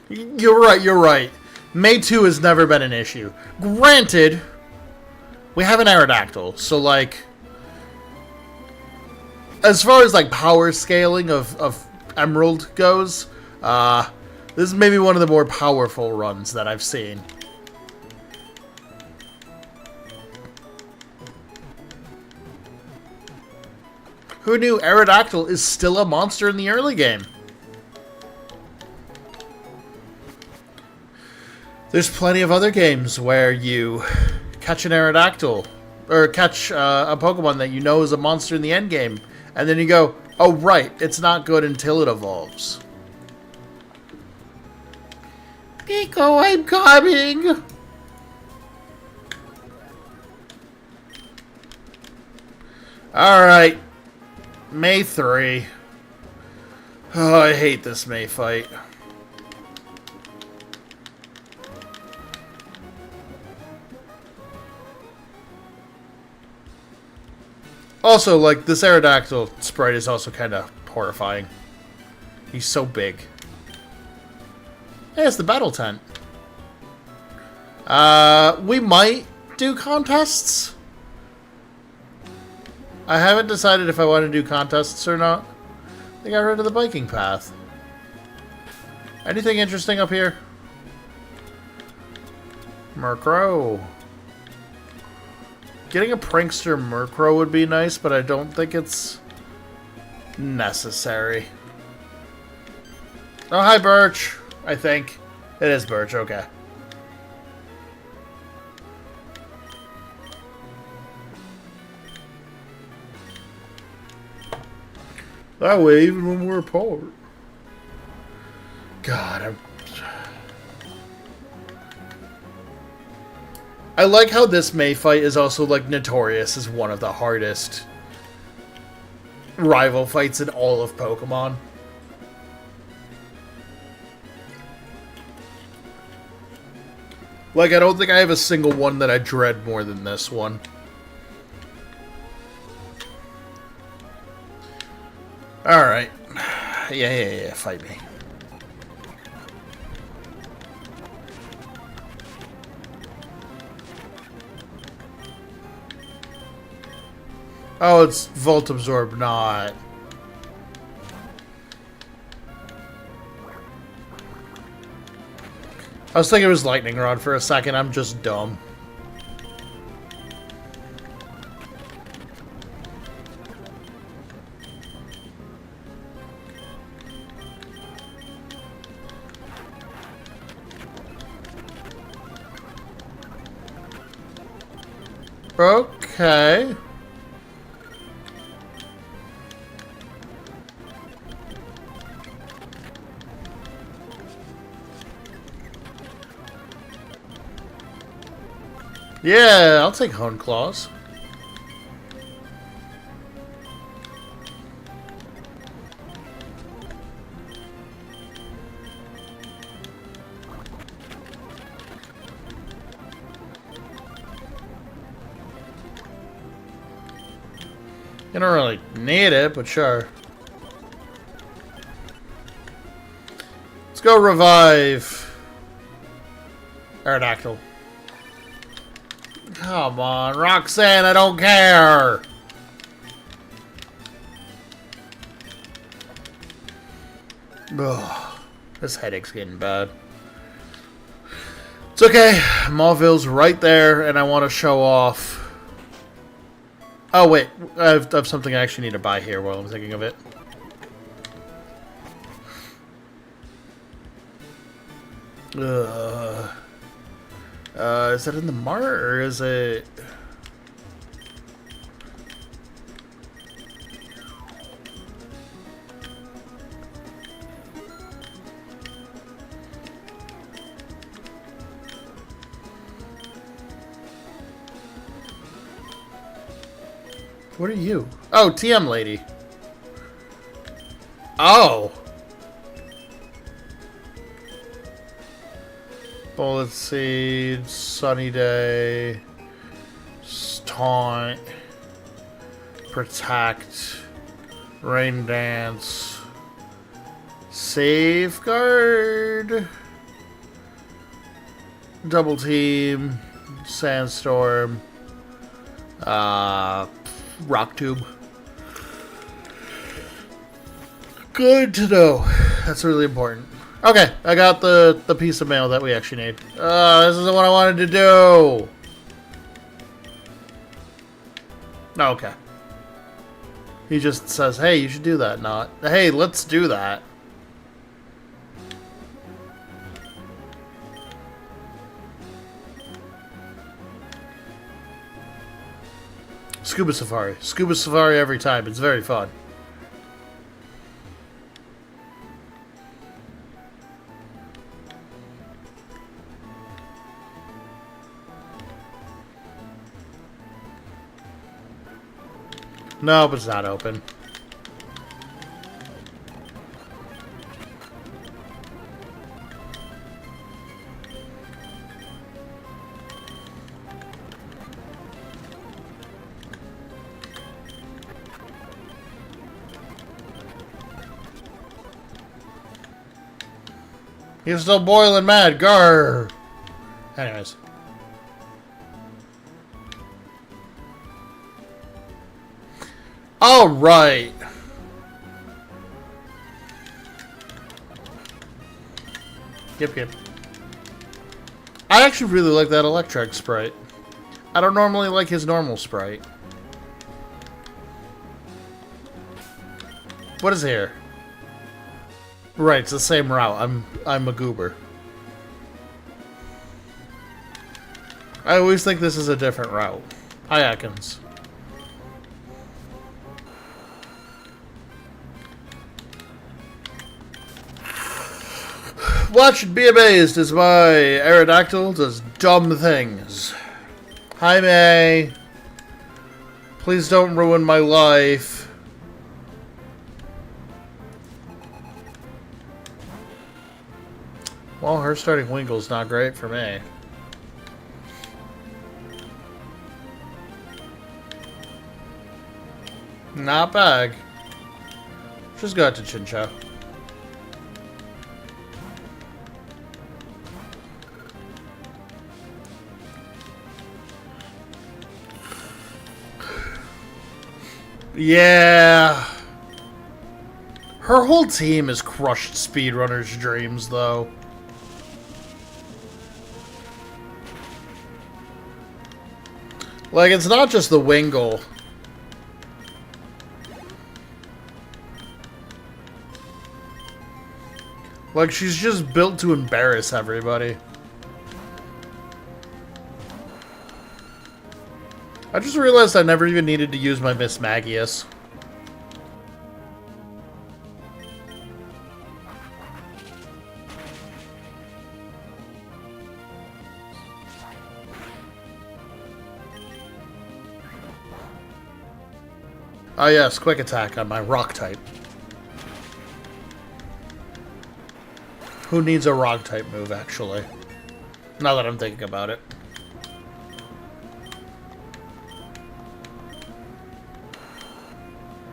You're right, you're right. May 2 has never been an issue. Granted, we have an Aerodactyl, so like, as far as like power scaling of Emerald goes, this is maybe one of the more powerful runs that I've seen. Who knew Aerodactyl is still a monster in the early game? There's plenty of other games where you catch an Aerodactyl, or catch a Pokemon that you know is a monster in the end game, and then you go, oh right, it's not good until it evolves. Pico, I'm coming! Alright. May 3. Oh, I hate this May fight. Also, like, this Aerodactyl sprite is also kind of horrifying. He's so big. Hey, it's the battle tent. We might do contests. I haven't decided if I want to do contests or not. They got rid of the biking path. Anything interesting up here? Murkrow. Getting a prankster Murkrow would be nice, but I don't think it's necessary. Oh, hi, Birch. I think. It is Birch, okay. That way, even when we're apart. God, I like how this May fight is also, like, notorious as one of the hardest rival fights in all of Pokemon. Like, I don't think I have a single one that I dread more than this one. Alright. Yeah, fight me. Oh, it's Volt Absorb, not. I was thinking it was Lightning Rod for a second. I'm just dumb. Okay. Yeah, I'll take Hone Claws. You don't really need it, but sure. Let's go revive Aerodactyl. Come on, Roxanne, I don't care! Ugh, this headache's getting bad. It's okay, Mauville's right there, and I want to show off. Oh, wait, I have something I actually need to buy here while I'm thinking of it. Is that in the mart, or is it... What are you? Oh, TM lady. Oh! Bullet Seed, Sunny Day, Taunt, Protect, Rain Dance, Safeguard, Double Team, Sandstorm, Rock Tube. Good to know. That's really important. Okay, I got the piece of mail that we actually need. This isn't what I wanted to do. Okay. He just says, hey, you should do that, not, hey, let's do that. Scuba Safari. Scuba Safari every time. It's very fun. Nope, it's not open. He's still boiling mad. Grr. Anyways. All right. Yep. I actually really like that electric sprite. I don't normally like his normal sprite. What is here? Right, it's the same route. I'm a goober. I always think this is a different route. Hi, Atkins. Watch and be amazed as my Aerodactyl does dumb things. Hi, May. Please don't ruin my life. Well, her starting Winkle's not great for me. Not bad. Just got to Chincha. Yeah. Her whole team has crushed speedrunners' dreams, though. Like, it's not just the Wingle. Like, she's just built to embarrass everybody. I just realized I never even needed to use my Miss Magius. Oh yes, quick attack on my rock type. Who needs a rock type move, actually? Now that I'm thinking about it.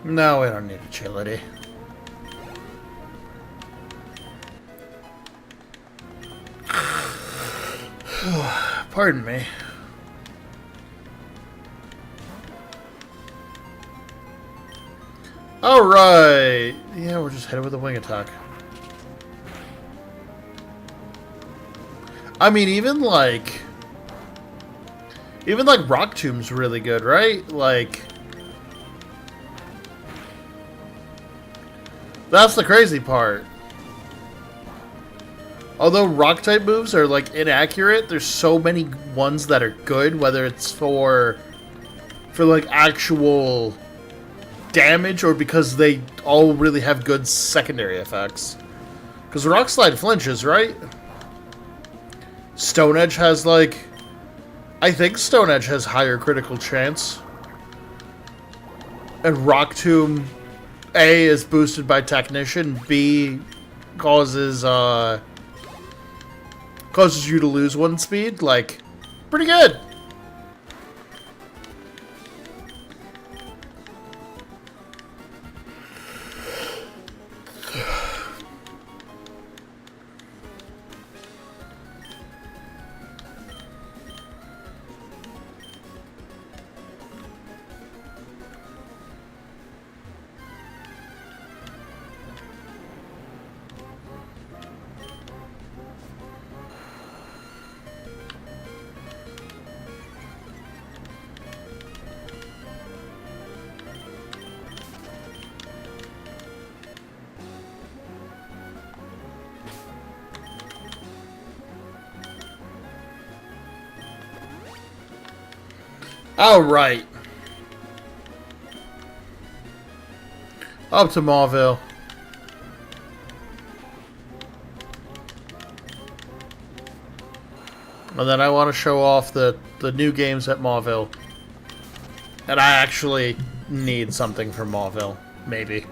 No, we don't need agility. Pardon me. Alright! Yeah, we're just headed with a wing attack. I mean, even like Rock Tomb's really good, right? Like, that's the crazy part. Although rock type moves are like inaccurate, there's so many ones that are good, whether it's for like actual damage or because they all really have good secondary effects. Because Rock Slide flinches, right? Stone Edge has like, I think Stone Edge has higher critical chance. And Rock Tomb A is boosted by Technician, B causes you to lose 1 speed. Like, pretty good. Alright. Up to Mauville. And then I want to show off the new games at Mauville. And I actually need something from Mauville. Maybe.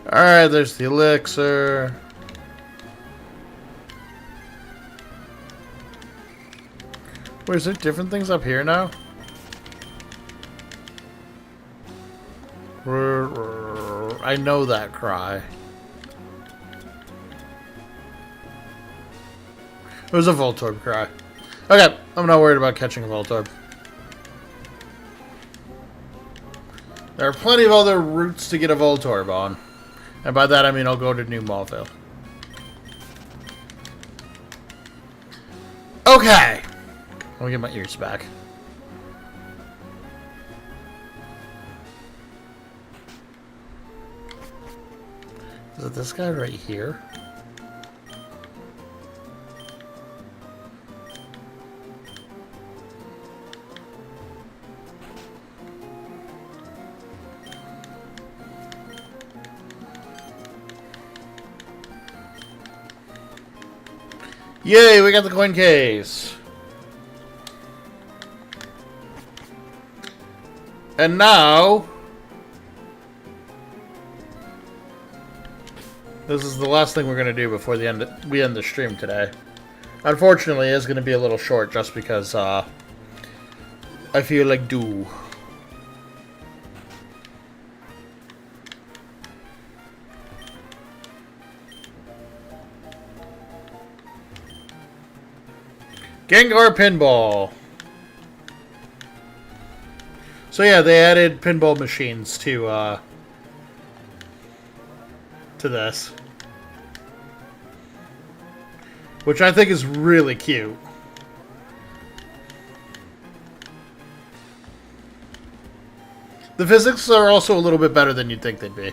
Alright, there's the elixir. Wait, is there different things up here now? I know that cry. It was a Voltorb cry. Okay, I'm not worried about catching a Voltorb. There are plenty of other routes to get a Voltorb on. And by that I mean I'll go to New Mauville. Okay. Let me get my ears back. Is it this guy right here? Yay, we got the coin case. And now, this is the last thing we're going to do before we end the stream today. Unfortunately, it's going to be a little short just because I feel like do. Gengar Pinball. So yeah, they added pinball machines to this, which I think is really cute. The physics are also a little bit better than you'd think they'd be.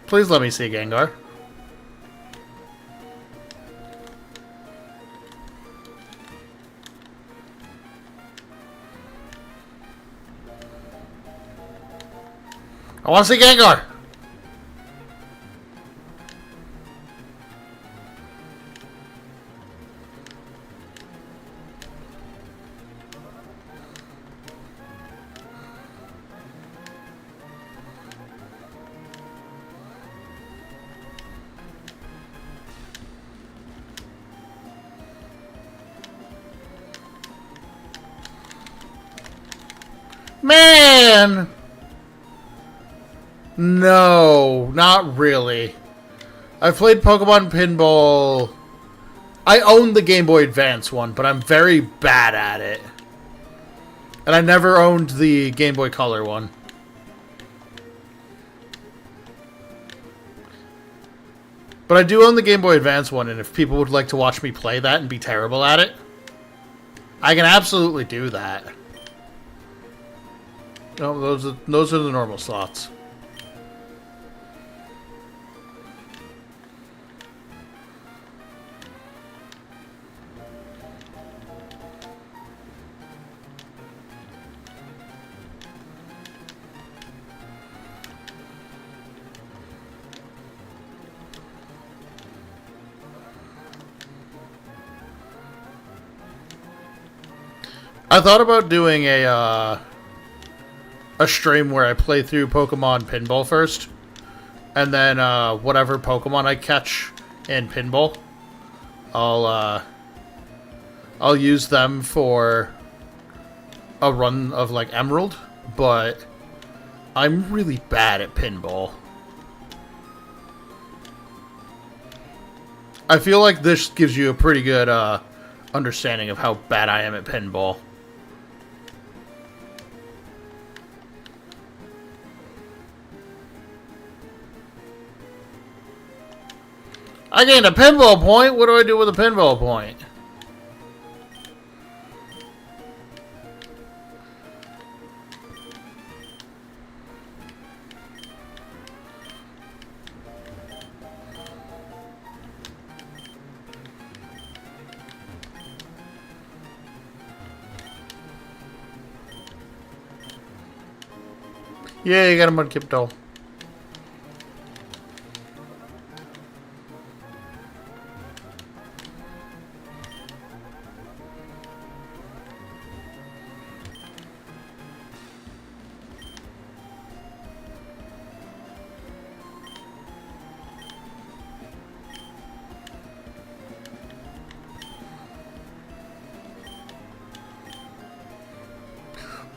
Please let me see Gengar. I want to see Gengar! Man! No, not really. I've played Pokemon Pinball. I own the Game Boy Advance one, but I'm very bad at it. And I never owned the Game Boy Color one. But I do own the Game Boy Advance one, and if people would like to watch me play that and be terrible at it, I can absolutely do that. No, those are the normal slots. I thought about doing a stream where I play through Pokemon Pinball first, and then whatever Pokemon I catch in Pinball, I'll use them for a run of like Emerald, but I'm really bad at Pinball. I feel like this gives you a pretty good understanding of how bad I am at Pinball. I gained a pinball point. What do I do with a pinball point? Yeah, you got a Mudkip doll.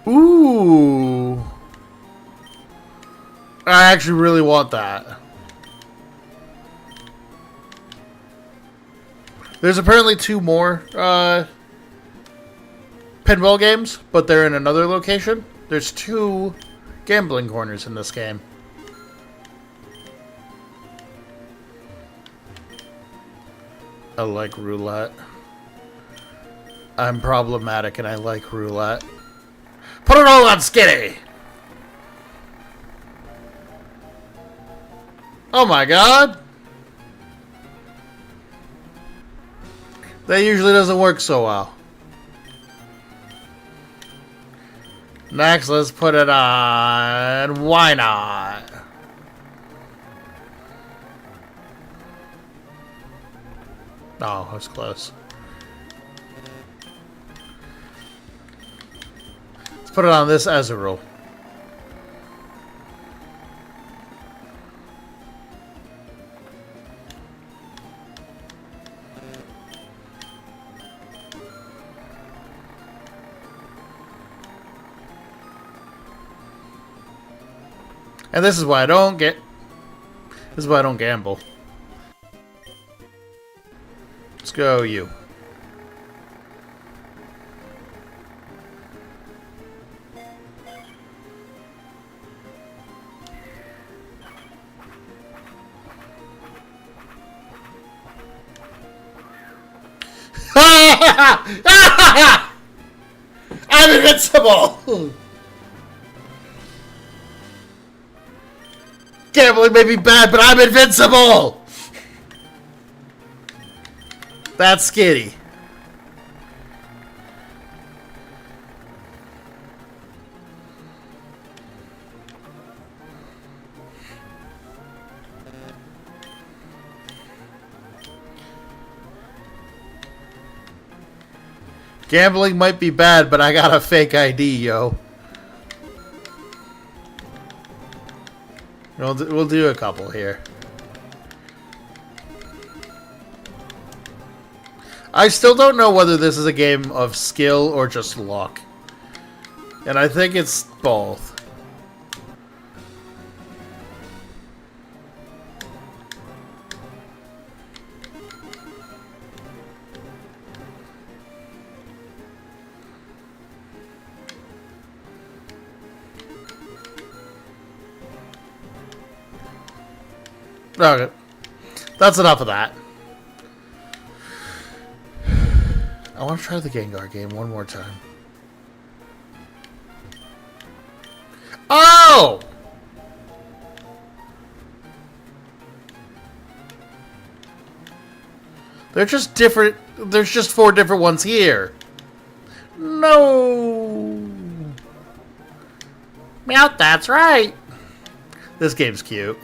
Ooh. I actually really want that. There's apparently 2 more pinball games, but they're in another location. There's 2 gambling corners in this game. I like roulette. I'm problematic and I like roulette. Put it all on Skinny! Oh my god! That usually doesn't work so well. Next, let's put it on... Why not? Oh, that's close. Let's put it on this as a rule. And this is why I don't get... This is why I don't gamble. Let's go, you. I'm invincible! Gambling may be bad, but I'm invincible! That's Skitty. Gambling might be bad, but I got a fake ID, yo. We'll do a couple here. I still don't know whether this is a game of skill or just luck. And I think it's both. Okay. That's enough of that. I want to try the Gengar game one more time. Oh! They're just different. There's just 4 different ones here. No! Meow, that's right. This game's cute.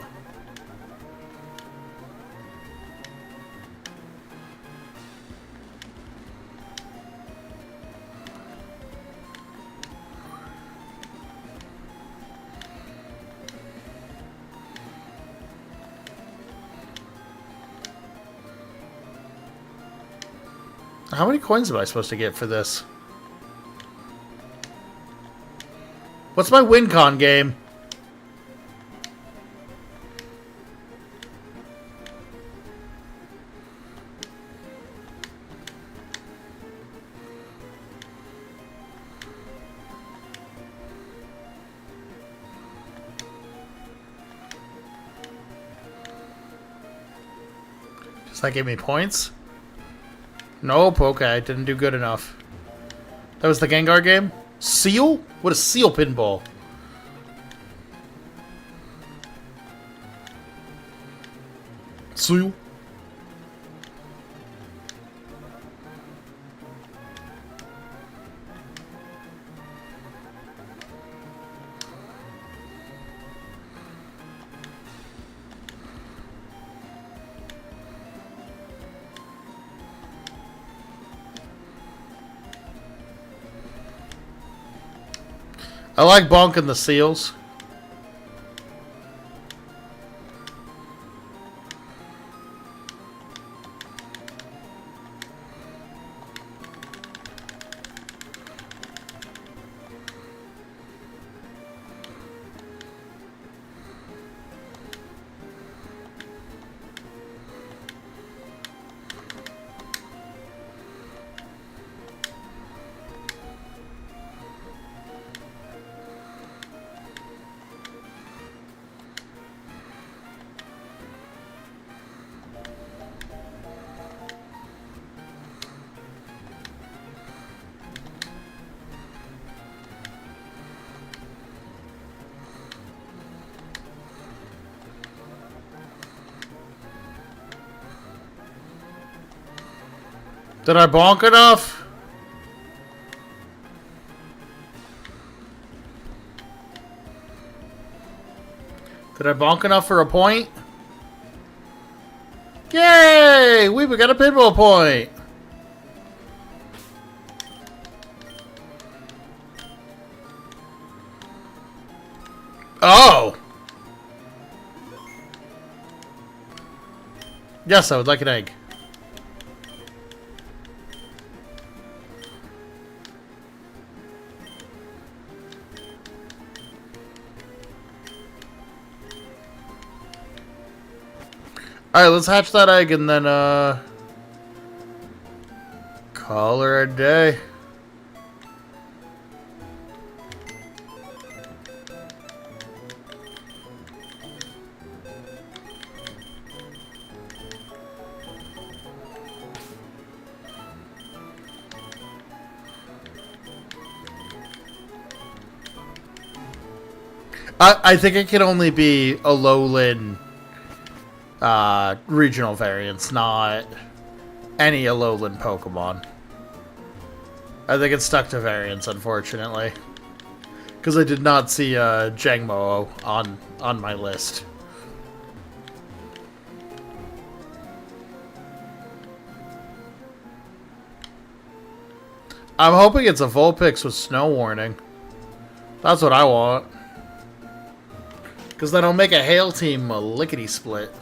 How many coins am I supposed to get for this? What's my win con game? Does that give me points? Nope, okay, didn't do good enough. That was the Gengar game? Seal? What is Seal Pinball? Seal? I like bonking the seals. Did I bonk enough? Did I bonk enough for a point? Yay! We got a pinball point! Oh! Yes, I would like an egg. Alright, let's hatch that egg and then, call her a day. I think it can only be a lowland regional variants, not any Alolan Pokemon. I think it's stuck to variants, unfortunately. Because I did not see Jangmo on my list. I'm hoping it's a Vulpix with snow warning. That's what I want. Because then I'll make a Hail Team a lickety-split.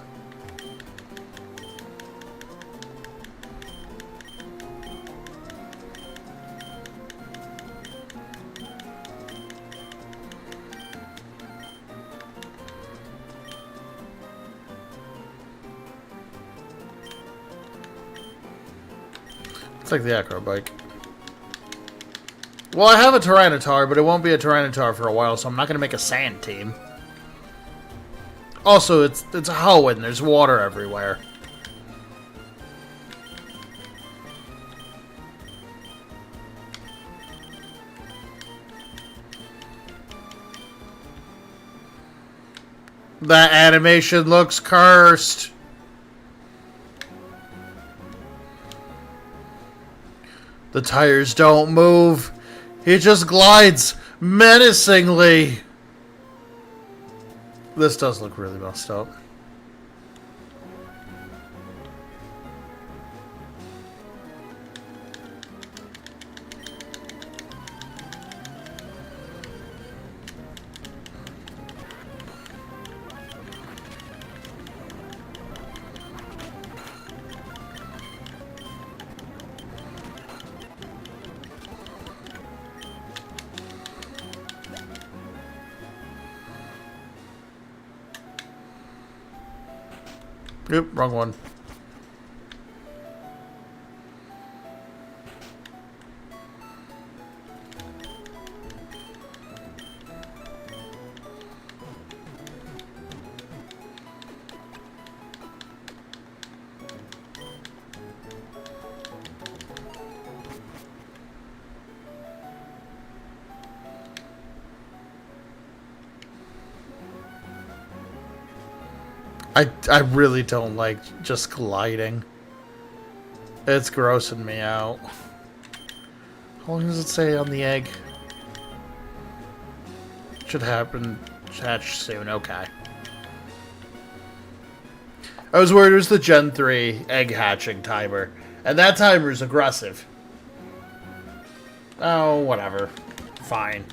It's like the Acro Bike. Well, I have a Tyranitar, but it won't be a Tyranitar for a while, so I'm not going to make a Sand Team. Also, it's a Hoenn. There's water everywhere. That animation looks cursed. The tires don't move. He just glides menacingly. This does look really messed up. Yep, wrong one. I really don't like just gliding. It's grossing me out. How long does it say on the egg? Should hatch soon, okay. I was worried it was the Gen 3 egg hatching timer. And that timer is aggressive. Oh, whatever. Fine.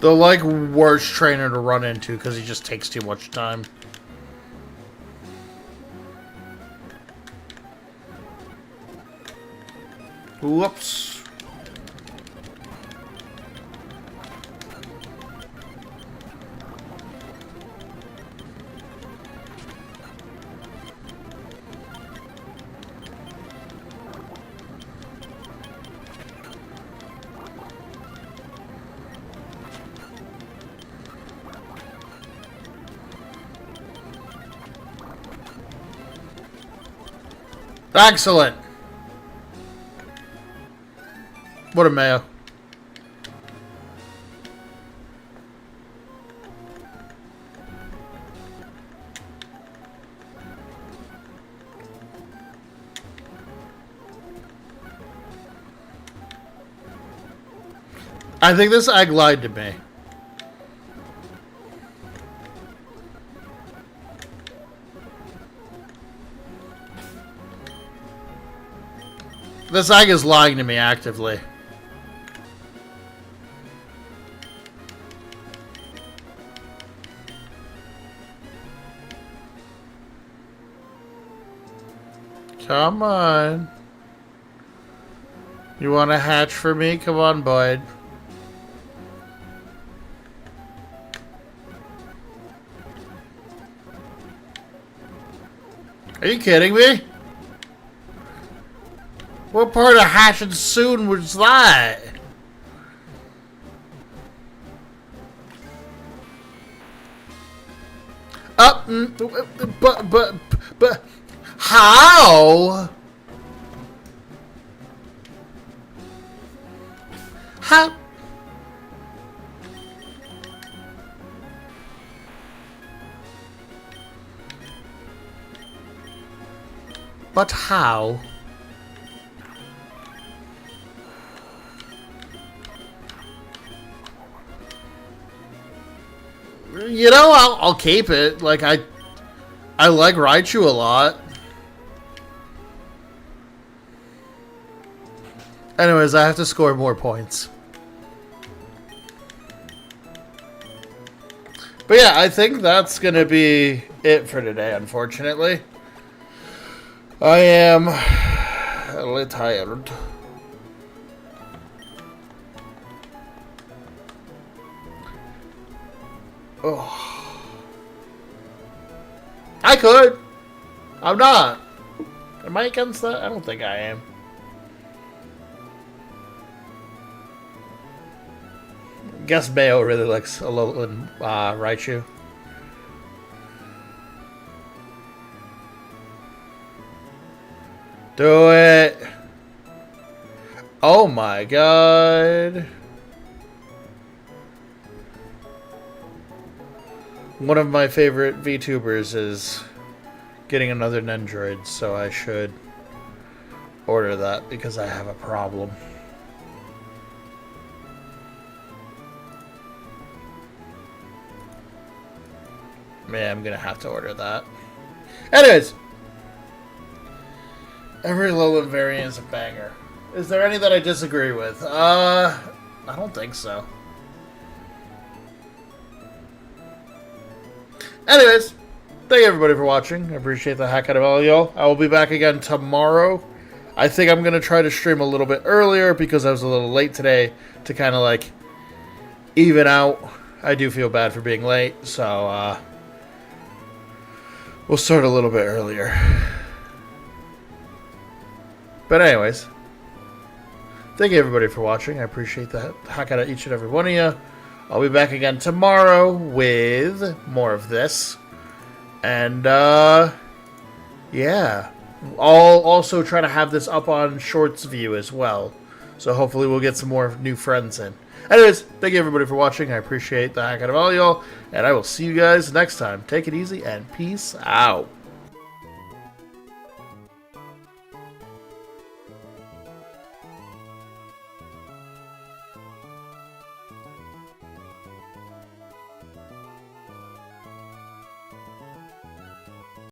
The, like, worst trainer to run into because he just takes too much time. Whoops. Excellent. What a mayo. I think this egg lied to me. This egg is lying to me actively. Come on. You want to hatch for me? Come on, bud. Are you kidding me? What part of hatching soon was that? But, how? How? But how? You know, I'll keep it. Like, I like Raichu a lot. Anyways, I have to score more points. But yeah, I think that's gonna be it for today, unfortunately. I am a little tired. Oh. I could. I'm not. Am I against that? I don't think I am. Guess Mayo really likes Alolan Raichu. Do it. Oh my god. One of my favorite VTubers is getting another Nendroid, so I should order that because I have a problem. Man, I'm gonna have to order that. Anyways, every Alolan variant is a banger. Is there any that I disagree with? I don't think so. Anyways, thank you everybody for watching. I appreciate the heck out of all of y'all. I will be back again tomorrow. I think I'm going to try to stream a little bit earlier because I was a little late today to kind of like even out. I do feel bad for being late, so we'll start a little bit earlier. But anyways, thank you everybody for watching. I appreciate the heck out of each and every one of you. I'll be back again tomorrow with more of this. And, yeah. I'll also try to have this up on Shorts view as well. So hopefully we'll get some more new friends in. Anyways, thank you everybody for watching. I appreciate the heck out of all y'all. And I will see you guys next time. Take it easy and peace out.